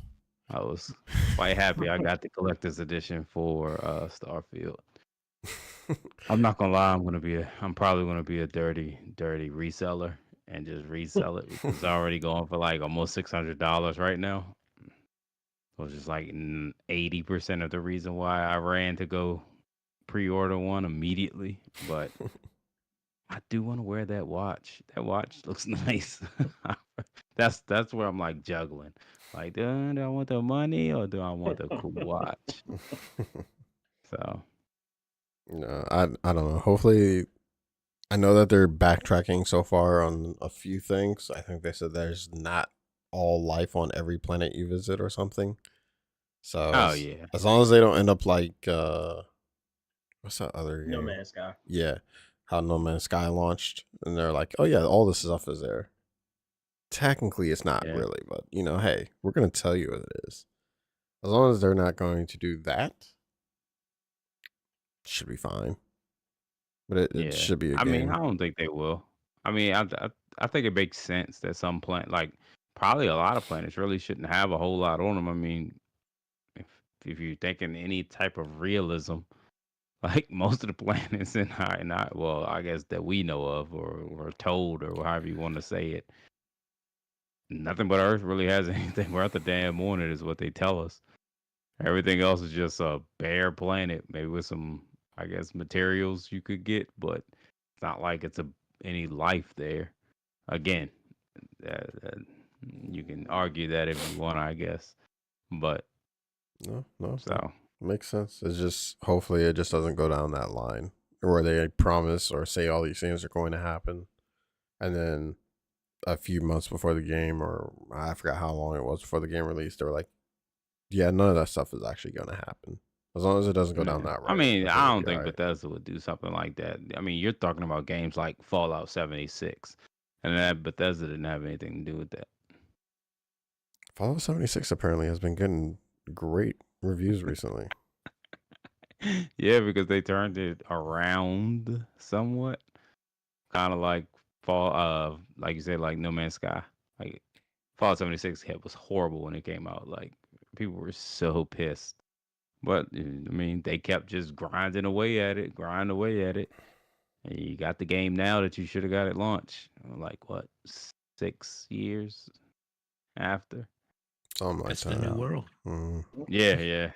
I was quite happy I got the collector's edition for Starfield. I'm not gonna lie, I'm probably gonna be a dirty reseller and just resell it because it's already going for like almost $600 right now. Which is like 80% of the reason why I ran to go pre-order one immediately. But I do want to wear that watch. That watch looks nice. That's where I'm like juggling. Like, do I want the money or do I want the cool watch? So no, I don't know. Hopefully, I know that they're backtracking so far on a few things. I think they said there's not all life on every planet you visit or something. So oh yeah. as long as they don't end up like what's that other No game? Man's Sky. Yeah, how No Man's Sky launched, and they're like, oh yeah, all this stuff is there. Technically, it's not Yeah. really, but hey, we're gonna tell you what it is. As long as they're not going to do that, it should be fine. But it Yeah. should be a I mean, game. I don't think they will. I mean, I think it makes sense that some like probably a lot of planets really shouldn't have a whole lot on them. I mean, if you're thinking any type of realism, like most of the planets well, I guess that we know of or told or however you want to say it, nothing but Earth really has anything worth a damn on it, is what they tell us. Everything else is just a bare planet, maybe with some, I guess, materials you could get, but it's not like it's any life there. again, that you can argue that if you want, I guess. But No, so makes sense. It's just hopefully it just doesn't go down that line where they promise or say all these things are going to happen, and then a few months before the game, or I forgot how long it was before the game released, they were like, "Yeah, none of that stuff is actually going to happen." As long as it doesn't go down yeah. that I road, mean, I think I we'll don't be all think right. Bethesda would do something like that. I mean, you're talking about games like Fallout 76, and that Bethesda didn't have anything to do with that. Fallout 76 apparently has been getting great reviews recently. Yeah, because they turned it around somewhat, kind of like like you said, like No Man's Sky. Like Fallout 76 hit was horrible when it came out. Like people were so pissed. But I mean, they kept just grinding away at it, grind away at it. And you got the game now that you should have got at launch. Like what, 6 years after? Something like It's the that. new world. Mm. Yeah, yeah.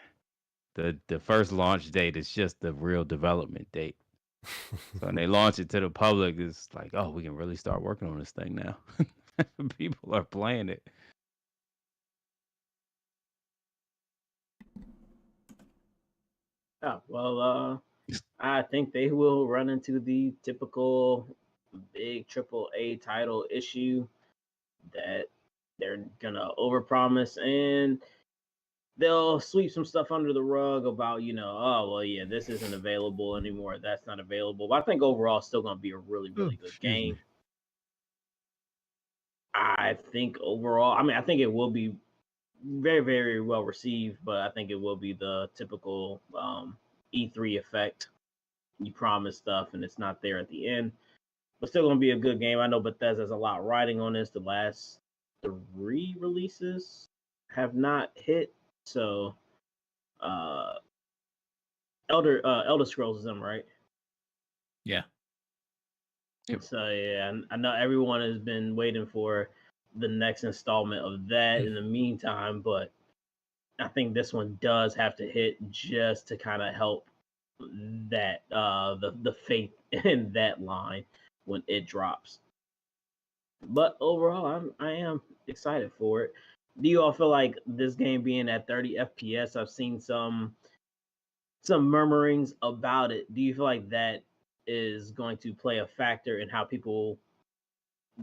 The first launch date is just the real development date. So when they launch it to the public, it's like, oh, we can really start working on this thing now. People are playing it. Yeah, well, I think they will run into the typical big triple A title issue that they're gonna overpromise and they'll sweep some stuff under the rug about, oh well, yeah, this isn't available anymore, that's not available. But I think overall, it's still gonna be a really, Oh, really good excuse game. me. I think overall, I mean, I think it will be very, very well received, but I think it will be the typical E3 effect. You promise stuff and it's not there at the end, but still gonna be a good game. I know Bethesda has a lot riding on this. The last three releases have not hit, so uh Elder Scrolls is them, right? Yeah. Yep. So yeah, I know everyone has been waiting for the next installment of that in the meantime, but I think this one does have to hit just to kind of help that the faith in that line when it drops. But overall, I am excited for it. Do you all feel like this game being at 30 FPS? I've seen some murmurings about it. Do you feel like that is going to play a factor in how people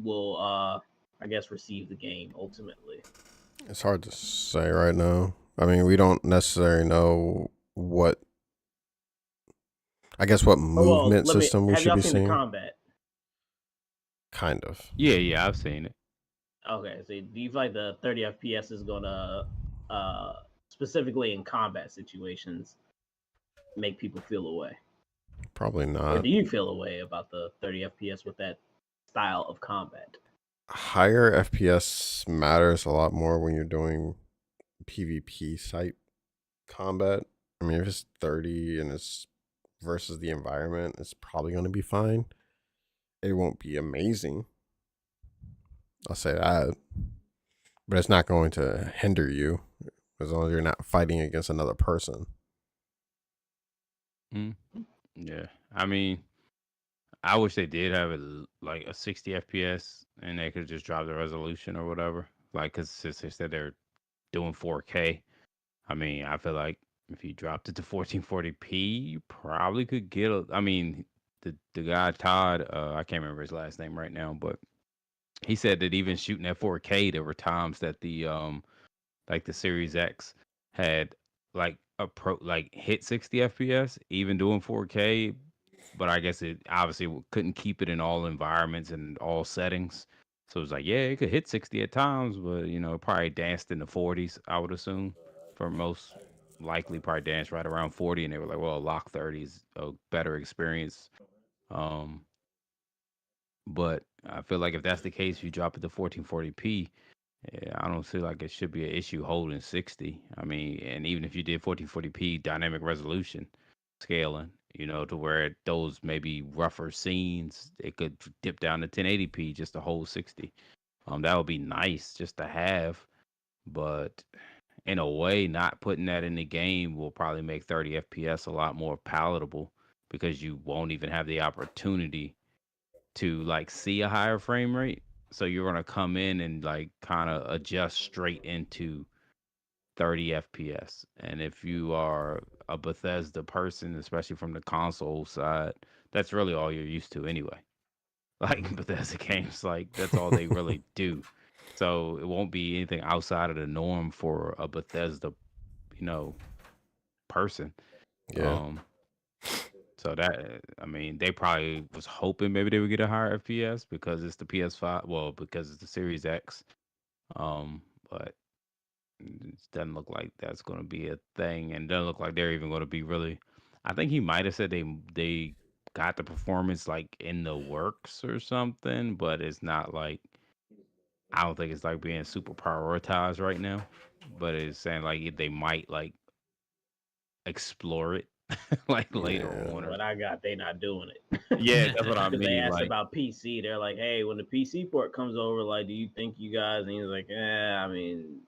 will I guess receive the game ultimately? It's hard to say right now. I mean, we don't necessarily know what, I guess, what Or well, movement let me system we have should y'all be seen the seeing. combat? Kind of. Yeah, I've seen it. Okay, so do you feel like the 30 FPS is gonna specifically in combat situations make people feel away? Probably Or not. do you feel away about the 30 FPS with that style of combat? Higher FPS matters a lot more when you're doing PvP site combat. I mean, if it's 30 and it's versus the environment, it's probably going to be fine. It won't be amazing. I'll say that. But it's not going to hinder you as long as you're not fighting against another person. Yeah, I mean, I wish they did have it like a 60 FPS and they could just drop the resolution or whatever. Like, cause since they said they're doing 4K, I mean, I feel like if you dropped it to 1440p, you probably could get I mean, the guy Todd, I can't remember his last name right now, but he said that even shooting at 4K, there were times that the like the Series X had like hit 60 FPS, even doing 4K. But I guess it obviously couldn't keep it in all environments and all settings. So it was like, yeah, it could hit 60 at times, but it probably danced in the 40s, I would assume. For most likely probably danced right around 40, and they were like, well, lock 30 is a better experience. Um, but I feel like if that's the case, you drop it to 1440p. Yeah, I don't see like it should be an issue holding 60. I mean, and even if you did 1440p dynamic resolution scaling, to where those maybe rougher scenes, it could dip down to 1080p just to hold 60. That would be nice just to have, but in a way, not putting that in the game will probably make 30 FPS a lot more palatable because you won't even have the opportunity to like see a higher frame rate. So you're gonna come in and like kind of adjust straight into 30 FPS. And if you are a Bethesda person, especially from the console side, that's really all you're used to anyway. Like Bethesda games, like that's all they really do. So it won't be anything outside of the norm for a Bethesda, you know, person. Yeah. Um, so that I mean, they probably was hoping maybe they would get a higher FPS because it's the PS5. Well, because it's the Series X. But it doesn't look like that's going to be a thing, and doesn't look like they're even going to be really. I think he might have said they got the performance like in the works or something, but it's not like I don't think it's like being super prioritized right now. But it's saying like they might like explore it like later Yeah. on, or What I got, they not doing it. yeah, that's what I Because they mean. asked Like about PC, they're like, "Hey, when the PC port comes over, like, do you think you guys?" And he's like, I mean,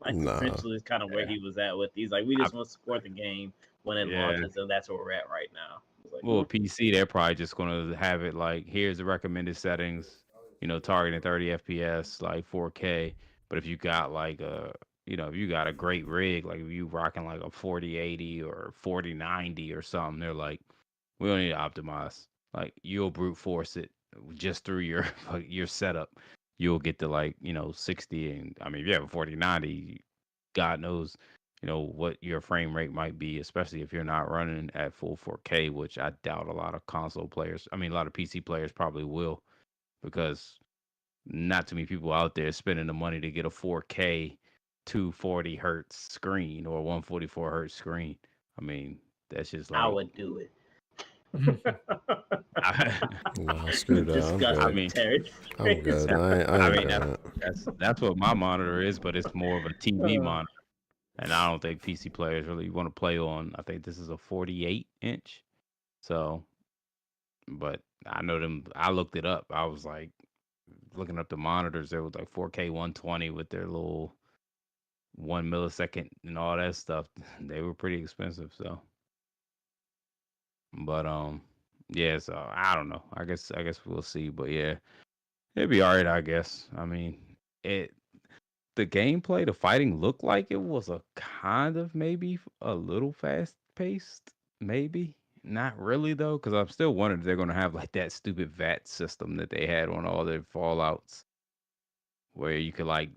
like Nah. essentially, it's kind of where yeah, he was at with. He's like, "We I, just want to support the game when it yeah. launches, and that's where we're at right now." It's like, Well, PC, they're probably just gonna have it like here's the recommended settings, targeting 30 FPS, like 4K. But if you got like if you got a great rig, like if you rocking like a 4080 or 4090 or something, they're like, we don't need to optimize. Like you'll brute force it just through your like, your setup. You'll get to like 60, and I mean if you have a 4090, God knows what your frame rate might be, especially if you're not running at full 4K, which I doubt a lot of console players, I mean, a lot of PC players probably will, because not too many people out there spending the money to get a 4K 240 hertz screen or 144 hertz screen. I mean, that's just I like, would do it. I, Nah, screw that. I'm I good. Disgusting mean, I'm territory. good. I I ain't mean doing it. that's what my monitor is, but it's more of a TV Uh, monitor, and I don't think PC players really want to play on. I think this is a 48-inch. So, but I know them. I looked it up. I was like looking up the monitors. There was like 4K 120 with their little 1 millisecond and all that stuff. They were pretty expensive. So, but yeah. So I don't know. I guess we'll see. But yeah, it'd be all right. I guess. I mean, it. The gameplay, the fighting looked like it was a kind of maybe a little fast paced, maybe. Not really though, because I'm still wondering if they're gonna have like that stupid VAT system that they had on all their Fallouts, where you could like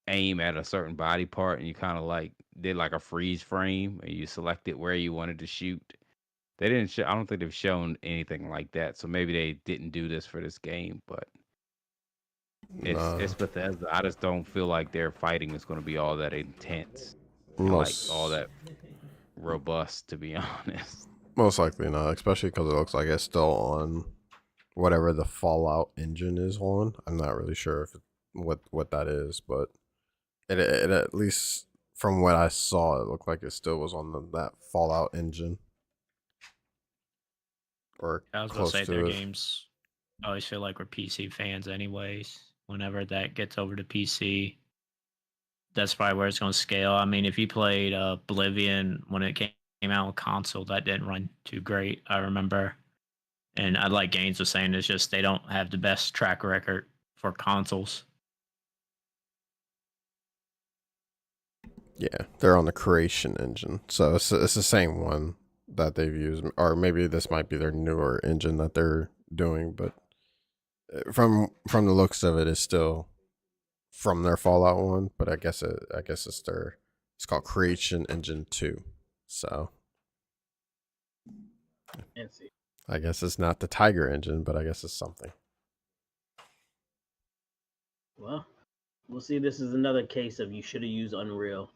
aim at a certain body part and you kind of like did like a freeze frame and you selected where you wanted to shoot. They didn't show. I don't think they've shown anything like that, so maybe they didn't do this for this game, but it's Nah. Bethesda. I just don't feel like their fighting is going to be all that intense and like all Most that robust, to be honest. most likely not, especially because it looks like it's still on whatever the Fallout engine is on. I'm not really sure if what that is, but it at least from what I saw, it looked like it still was on that Fallout engine or I was about to close say their to it. games I always feel like we're PC fans anyways. Whenever that gets over to PC, that's probably where it's going to scale. I mean, if you played Oblivion when it came out on console, that didn't run too great. I remember, and I like Gaines was saying it's just they don't have the best track record for consoles. Yeah, they're on the creation engine, so it's the same one that they've used, or maybe this might be their newer engine that they're doing. But from the looks of it, it's still from their Fallout one. But I guess it's called Creation Engine 2. So and see. I guess it's not the Tiger engine, but I guess it's something. Well, we'll see. This is another case of you should have used Unreal.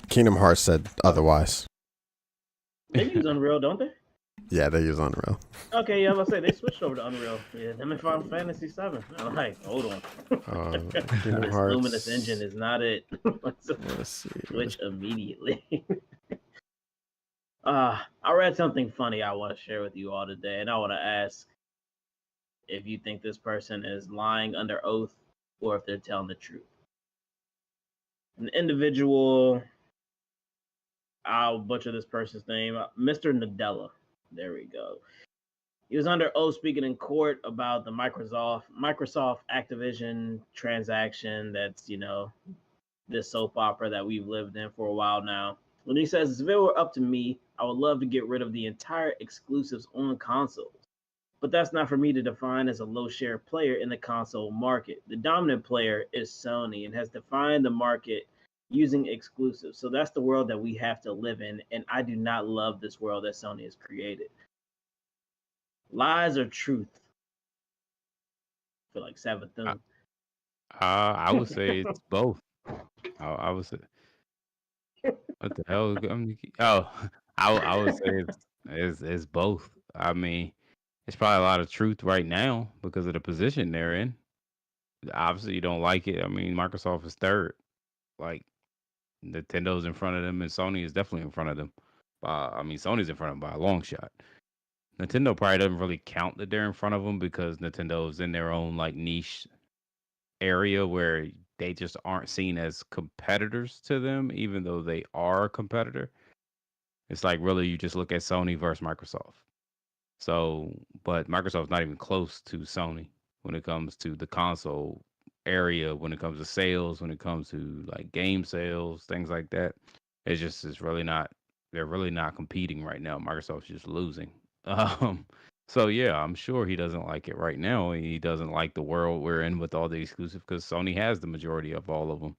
Kingdom Hearts said otherwise. They use Unreal, don't they? Yeah, they use Unreal. Okay, yeah, I was gonna say they switched over to Unreal. Yeah, them in Final Fantasy VII. I'm like, hold on. Kingdom This Hearts. Luminous engine is not it. Let's see. Switch immediately. I read something funny I want to share with you all today, and I want to ask if you think this person is lying under oath or if they're telling the truth. An individual, I'll butcher this person's name, Mr. Nadella. There we go. He was under oath speaking in court about the Microsoft Activision transaction. That's this soap opera that we've lived in for a while now. When he says, if it were up to me, I would love to get rid of the entire exclusives on consoles. But that's not for me to define as a low share player in the console market. The dominant player is Sony and has defined the market using exclusives. So that's the world that we have to live in. And I do not love this world that Sony has created. Lies or truth? I feel like Sabbath I, Thune. I would say it's both. I would say, what the hell? Oh, I would say it's both. I mean, it's probably a lot of truth right now because of the position they're in. Obviously, you don't like it. I mean, Microsoft is third. Like Nintendo's in front of them, and Sony is definitely in front of them. I mean, Sony's in front of them by a long shot. Nintendo probably doesn't really count that they're in front of them because Nintendo's in their own like niche area where they just aren't seen as competitors to them, even though they are a competitor. It's like really you just look at Sony versus Microsoft. So, but Microsoft's not even close to Sony when it comes to the console area, when it comes to sales, when it comes to like game sales, things like that. It's really not. They're really not competing right now. Microsoft's just losing. Um, so yeah, I'm sure he doesn't like it right now. He doesn't like the world we're in with all the exclusive because Sony has the majority of all of them,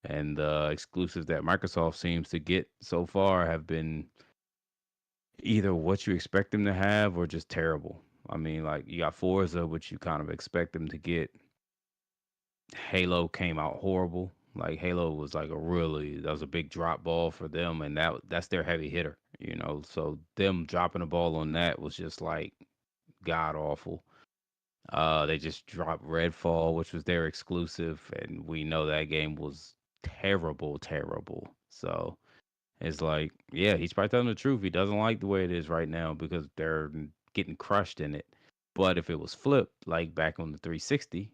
and the exclusives that Microsoft seems to get so far have been either what you expect them to have or just terrible. I mean, like you got Forza, which you kind of expect them to get. Halo came out horrible. Like Halo was like that was a big drop ball for them, and that's their heavy hitter, you know. So them dropping the ball on that was just like god awful. They just dropped Redfall, which was their exclusive, and we know that game was terrible, terrible. So it's like, yeah, he's probably telling the truth. He doesn't like the way it is right now because they're getting crushed in it. But if it was flipped, like back on the 360,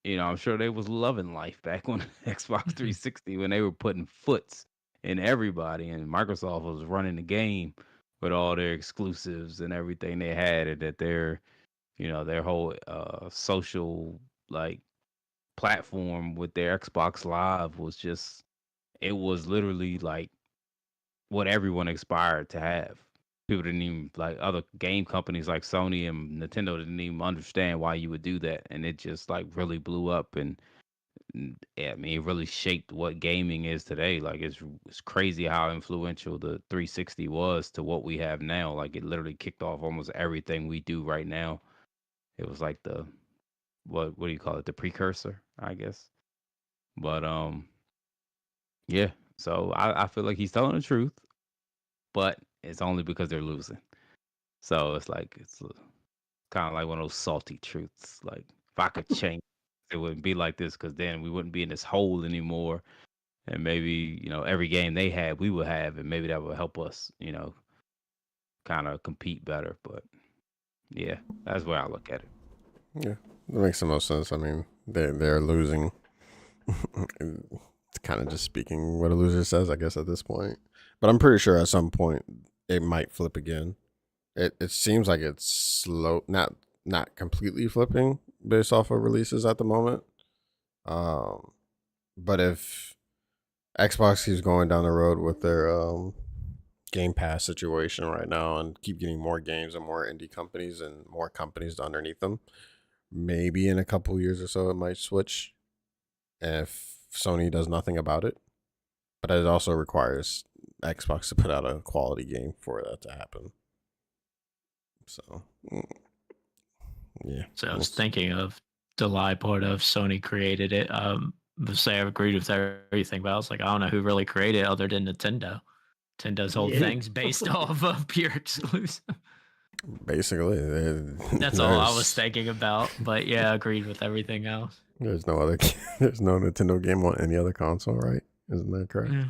I'm sure they was loving life back on the Xbox 360 when they were putting foots in everybody, and Microsoft was running the game with all their exclusives and everything they had, and that their whole social like platform with their Xbox Live was just it was literally like what everyone aspired to have. People didn't even like other game companies like Sony and Nintendo didn't even understand why you would do that, and it just like really blew up and yeah, I mean, it really shaped what gaming is today. Like it's crazy how influential the 360 was to what we have now. Like it literally kicked off almost everything we do right now. It was like the what do you call it? The precursor, I guess. But yeah. So I feel like he's telling the truth, but it's only because they're losing. So it's kind of like one of those salty truths. Like if I could change, it wouldn't be like this because then we wouldn't be in this hole anymore. And maybe every game they had, we would have, and maybe that would help us, kind of compete better. But yeah, that's where I look at it. Yeah, that makes the most sense. I mean, they're losing. It's kind of just speaking what a loser says, I guess, at this point. But I'm pretty sure at some point it might flip again. It seems like it's slow, not completely flipping based off of releases at the moment. Um, but if Xbox keeps going down the road with their Game Pass situation right now and keep getting more games and more indie companies and more companies underneath them, maybe in a couple years or so it might switch if Sony does nothing about it. But it also requires Xbox to put out a quality game for that to happen. So, yeah. So I was thinking of the lie part of Sony created it. Say I agreed with everything, but I was like, I don't know who really created it other than Nintendo. Nintendo's whole thing's based off of pure exclusive. Basically, That's all I was thinking about. But yeah, I agreed with everything else. There's no Nintendo game on any other console, right? Isn't that correct? Yeah.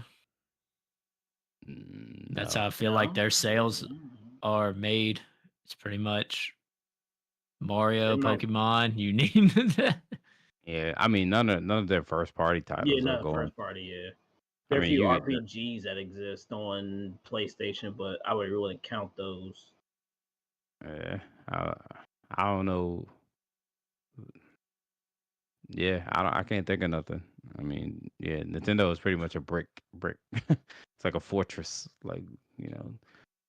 That's how I feel like their sales are made. It's pretty much Mario, Pokemon, you name it. Yeah, I mean none of their first party titles are not going. first party. Yeah, there are I a mean, few you RPGs that exist on PlayStation, but I wouldn't really count those. Yeah, I, I don't know. Yeah, I can't think of nothing. I mean, yeah, Nintendo is pretty much a brick. It's like a fortress. Like, you know,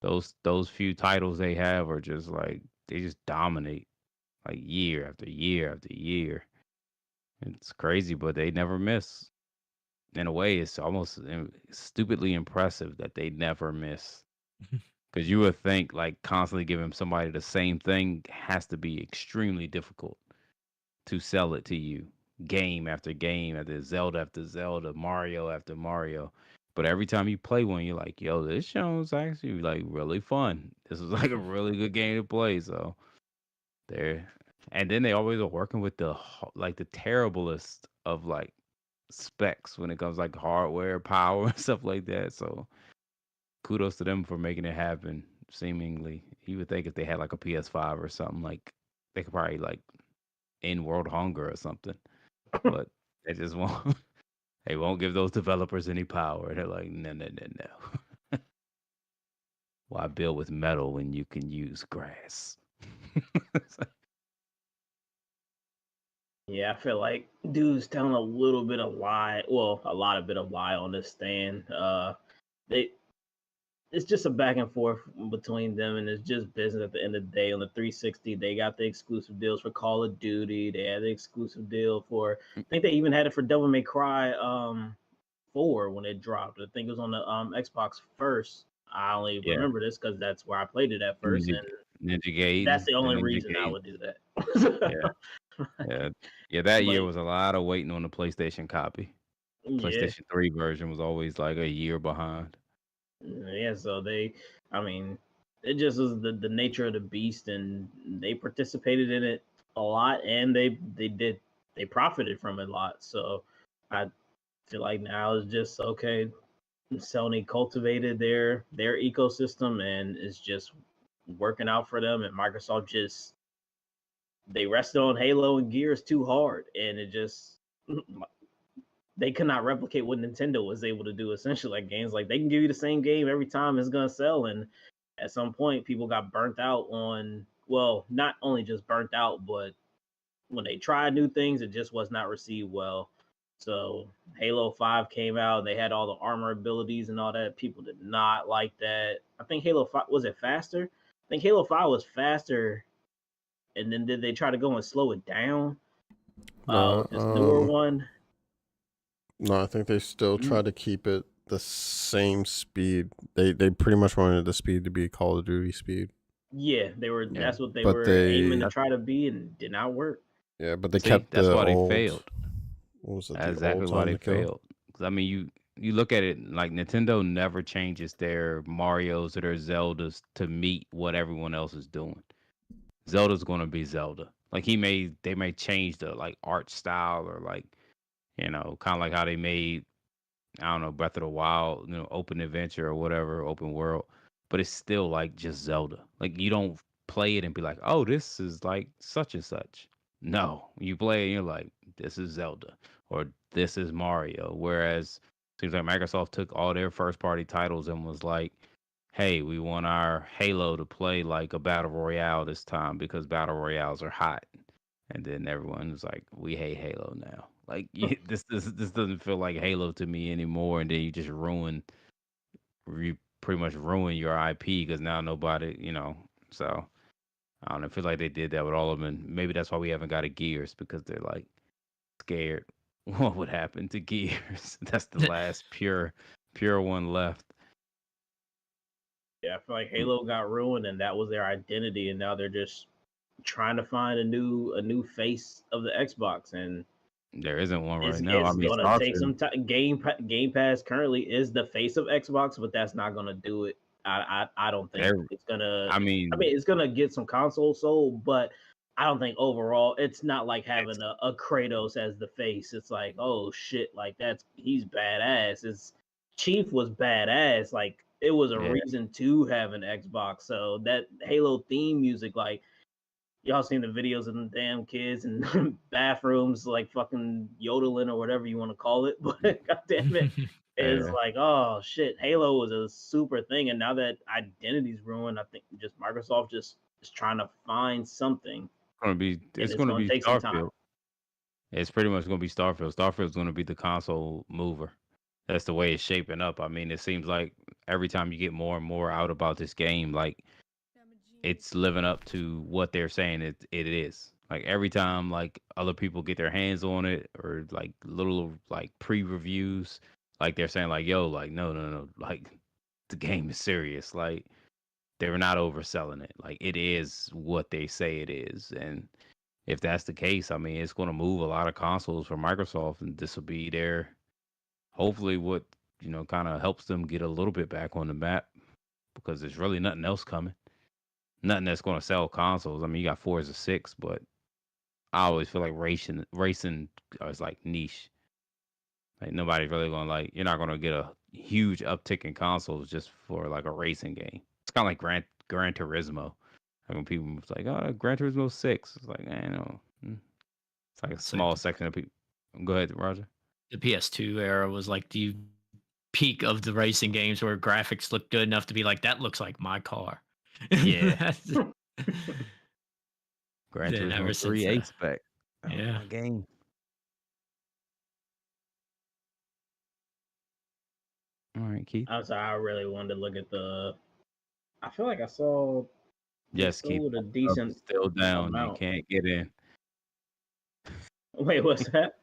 those few titles they have are just like they just dominate like year after year after year. It's crazy, but they never miss. In a way, it's almost stupidly impressive that they never miss. Because you would think like constantly giving somebody the same thing has to be extremely difficult to sell it to you game after game after Zelda, Mario after Mario. But every time you play one, you're like, yo, this show's actually like really fun. This is like a really good game to play. So there, and then they always are working with like the terriblest of like specs when it comes like hardware, power, and stuff like that. So kudos to them for making it happen. Seemingly, you would think if they had like a PS5 or something, like they could probably like end world hunger or something. But they just won't. They won't give those developers any power. They're like, no, no, no, no. Why build with metal when you can use grass? It's like, Yeah, I feel like dude's telling a little bit of lie. Well, a lot of bit of lie on this stand. They it's just a back and forth between them, and it's just business at the end of the day. On the 360, they got the exclusive deals for Call of Duty. They had the exclusive deal for. I think they even had it for Devil May Cry 4 when it dropped. I think it was on the Xbox first. I only yeah, remember this because that's where I played it at first, Ninja, and Ninja that's Gaiden, the the only Ninja reason I Gaiden. would do that. Yeah, yeah, yeah. That But year was a lot of waiting on the PlayStation copy. yeah, PlayStation 3 version was always like a year behind. yeah. So I mean, it just was the nature of the beast, and they participated in it a lot, and they profited from it a lot. So I feel like now it's just okay. Sony cultivated their ecosystem, and it's just working out for them, and Microsoft just they rested on Halo and Gears too hard, and it just they could not replicate what Nintendo was able to do. Essentially, like games like they can give you the same game every time it's gonna sell, and at some point people got burnt out on. Well, not only just burnt out, but when they tried new things, it just was not received well. So Halo 5 came out, they had all the armor abilities and all that. People did not like that. I think Halo 5 was it faster? I think Halo 5 was faster, and then did they try to go and slow it down No, with this newer one? no, I think they still Mm, try to keep it the same speed. They pretty much wanted the speed to be Call of Duty speed. yeah, they were. Yeah, That's what they But were aiming to they that's try to be, and did not work. they see, kept that's the why they old, failed. what was it, That's the old exactly why time they to kill? failed. 'Cause, I mean, you look at it like Nintendo never changes their Mario's or their Zeldas to meet what everyone else is doing. Zelda's gonna be Zelda. Like they may change the like art style or like kind of like how they made I don't know Breath of the Wild, open adventure or whatever, open world, but it's still like just Zelda. Like you don't play it and be like, oh, this is like such and such. No, you play it and you're like, this is Zelda or this is Mario. Whereas seems like Microsoft took all their first party titles and was like, hey, we want our Halo to play like a battle royale this time because battle royales are hot. And then everyone was like, we hate Halo now. Like this doesn't feel like Halo to me anymore. And then you pretty much ruin your IP because now nobody, So I don't know. I feel like they did that with all of them, and maybe that's why we haven't got a Gears because they're like scared what would happen to Gears. That's the last pure one left. Yeah, I feel like Mm, Halo got ruined, and that was their identity, and now they're just trying to find a new face of the Xbox, and There isn't one right now. I it's mean, gonna take Starfield. some time. Game Pass currently is the face of Xbox, but that's not gonna do it. I don't think There, it's gonna. I I mean, mean, it's gonna get some console sold, but I don't think overall it's not like having it's a Kratos as the face. It's like, oh shit, like he's badass. It's Chief was badass. Like it was a yeah, reason to have an Xbox. So that Halo theme music, like y'all seen the videos of them damn kids in bathrooms like fucking yodeling or whatever you want to call it. But god damn it, it's yeah. like, oh shit, Halo was a super thing, and now that identity's ruined, I think just Microsoft just just trying to find something, and It's it's gonna going be to take some time. Starfield. It's pretty much gonna be Starfield. Starfield's gonna be the console mover. That's the way it's shaping up. I mean, it seems like every time you get more and more out about this game, like it's living up to what they're saying it is. Like every time like other people get their hands on it or like little like pre-reviews, like they're saying like, yo, like no, like the game is serious. Like they're not overselling it. Like it is what they say it is. And if that's the case, I mean, it's going to move a lot of consoles for Microsoft, and this will be their hopefully what kind of helps them get a little bit back on the map because there's really nothing else coming. Nothing that's going to sell consoles. I mean, you got Forza 6, but I always feel like racing is like niche. Like nobody's really going to like. You're not going to get a huge uptick in consoles just for like a racing game. It's kind of like Gran Turismo. Like when people was like, "Oh, Gran Turismo 6," it's like, I know. It's like a It's like small section of people. Go ahead, Roger. the PS2 era was like the peak of the racing games where graphics looked good enough to be like, that looks like my car. Yeah. That's- Gran then ever Turismo since 3 A spec. That was yeah. my game. All right, Keith. I'm sorry, I really wanted to look at the. I feel like I saw they Yes, Keith. sold a Up decent is still down. You amount. can't get in. Wait, what's that?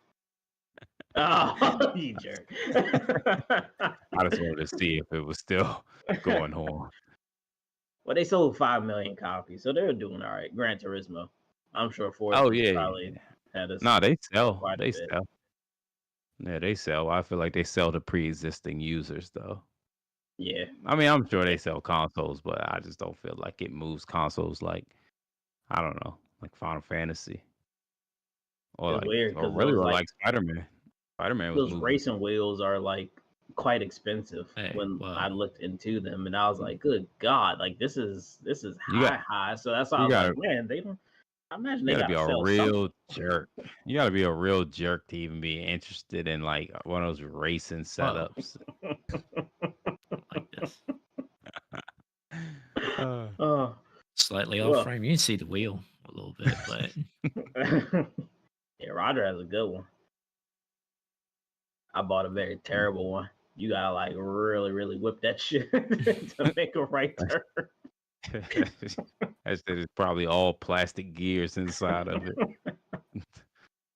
Oh, you jerk. I just wanted to see if it was still going on. Well, they sold 5 million copies, so they're doing all right. Gran Turismo. I'm sure Oh Forza yeah, probably yeah. had us No, they sell. quite a They bit. sell. Yeah, they sell. I feel like they sell to pre-existing users though. Yeah, I mean, I'm sure they sell consoles, but I just don't feel like it moves consoles like I don't know, like Final Fantasy it's weird or because really those or like Spider-Man. Spider-Man was those moving. racing wheels are like quite expensive Hey, when I well, looked into them, and I was like, "Good God! Like this is You got high." So that's why I you was gotta like, "Man, they don't." I imagine you they gotta got be to a sell real something. jerk. You gotta be a real jerk to even be interested in like one of those racing whoa, setups. like this. Uh, Oh Slightly off well, frame. You can see the wheel a little bit, but yeah, Roger has a good one. I bought a very terrible one. You gotta like really, really whip that shit to make a right turn. that shit is probably all plastic gears inside of it.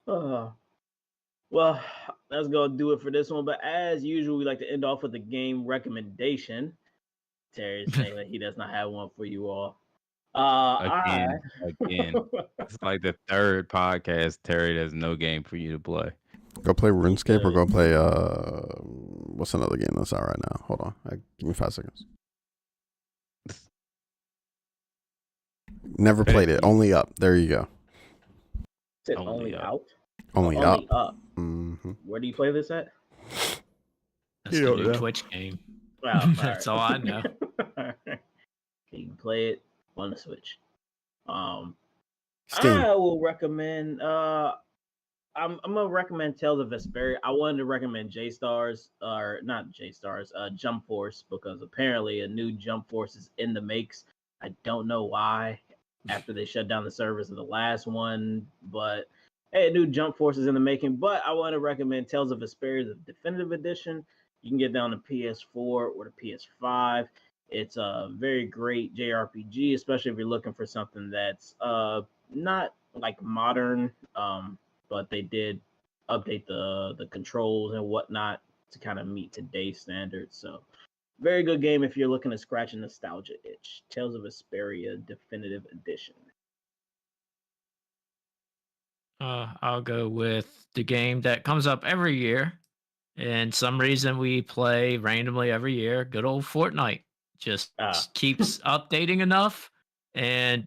Uh, well, that's gonna do it for this one. But as usual, we like to end off with a game recommendation. Terry's saying that he does not have one for you all. I Again. It's like the third podcast, Terry. There's no game for you to play. Go play RuneScape or Good. go play what's another game that's out right now? Hold on, give me 5 seconds. Never played it. Only up. There you go. Said Only only up. out. Only up. Only up. Mm-hmm. Where do you play this at? that's You the don't new know. Twitch game. Wow, That's all I know. You can play it on the Switch. Steam. I will recommend. I'm gonna recommend Tales of Vesperia. I wanted to recommend J Stars or not J Stars, Jump Force because apparently a new Jump Force is in the makes. I don't know why. After they shut down the servers of the last one, but hey, a new Jump Force is in the making. But I want to recommend Tales of Vesperia, the definitive edition. You can get that on the PS4 or the PS5. It's a very great JRPG, especially if you're looking for something that's not like modern. But they did update the controls and whatnot to kind of meet today's standards. So very good game if you're looking to scratch a nostalgia itch. Tales of Vesperia Definitive Edition. I'll go with the game that comes up every year. And some reason we play randomly every year. Good old Fortnite just Ah, keeps updating enough, and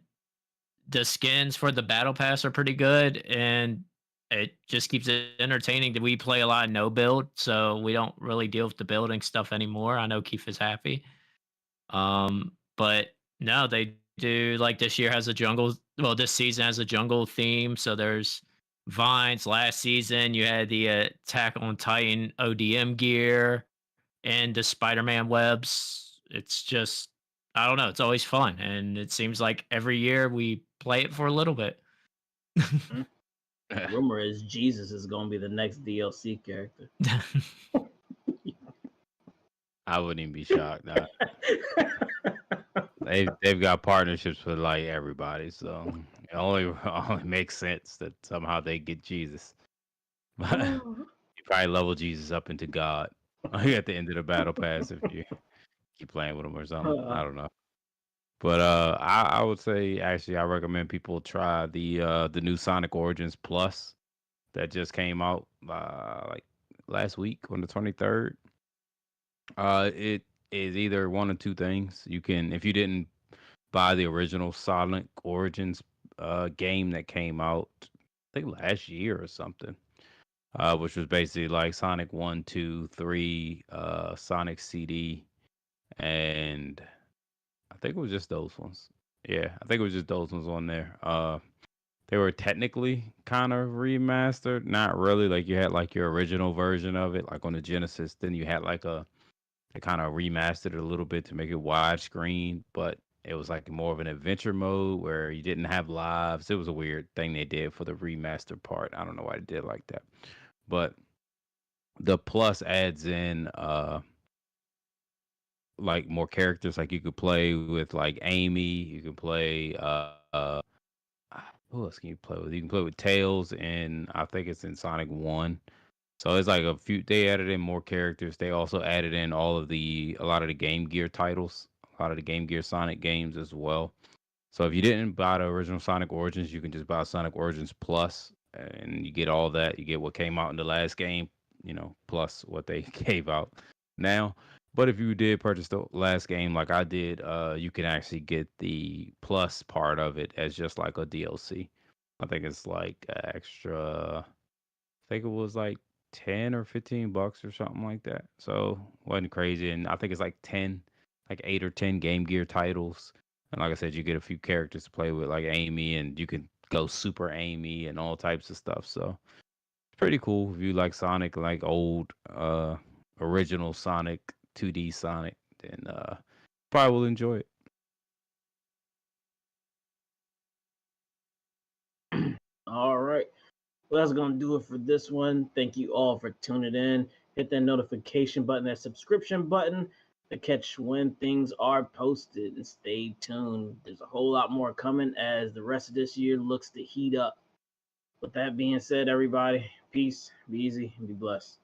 the skins for the battle pass are pretty good, and it just keeps it entertaining. That we play a lot of no build, so we don't really deal with the building stuff anymore. I know Keith is happy. But no, they do like this year has a jungle. Well, this season has a jungle theme. So there's vines. Last season, you had the Attack on Titan ODM gear and the Spider-Man webs. It's just I don't know. It's always fun, and it seems like every year we play it for a little bit. Rumor is Jesus is gonna be the next DLC character. I wouldn't even be shocked. Nah. They've got partnerships with like everybody, so it only makes sense that somehow they get Jesus. But you probably level Jesus up into God at the end of the battle pass if you keep playing with him or something. I don't know. But I would say actually I recommend people try the new Sonic Origins Plus that just came out like last week on the 23rd. It is either one of two things. You can, if you didn't buy the original Sonic Origins game that came out, I think last year or something, which was basically like Sonic 1, 2, 3, Sonic CD, and I think it was just those ones. Yeah, I think it was just those ones on there. They were technically kind of remastered, not really. Like you had like your original version of it, like on the Genesis. Then you had like they kind of remastered it a little bit to make it widescreen, but it was like more of an adventure mode where you didn't have lives. It was a weird thing they did for the remaster part. I don't know why they did it like that. But the plus adds in like more characters. Like you could play with like Amy, you could play who else can you play with? You can play with Tails, and I think it's in Sonic 1. So it's like a few. They added in more characters. They also added in a lot of the Game Gear titles, a lot of the Game Gear Sonic games as well. So if you didn't buy the original Sonic Origins, you can just buy Sonic Origins Plus, and you get all that. You get what came out in the last game, plus what they gave out now. But if you did purchase the last game like I did, you can actually get the plus part of it as just like a DLC. I think it's like extra. I think it was like 10 or $15 or something like that. So wasn't crazy. And I think it's like 10, like 8 or 10 Game Gear titles. And like I said, you get a few characters to play with, like Amy, and you can go Super Amy and all types of stuff. So it's pretty cool if you like Sonic, like old original Sonic, 2D Sonic, then probably will enjoy it. All right. Well, that's going to do it for this one. Thank you all for tuning in. Hit that notification button, that subscription button to catch when things are posted. And stay tuned. There's a whole lot more coming as the rest of this year looks to heat up. With that being said, everybody, peace, be easy, and be blessed.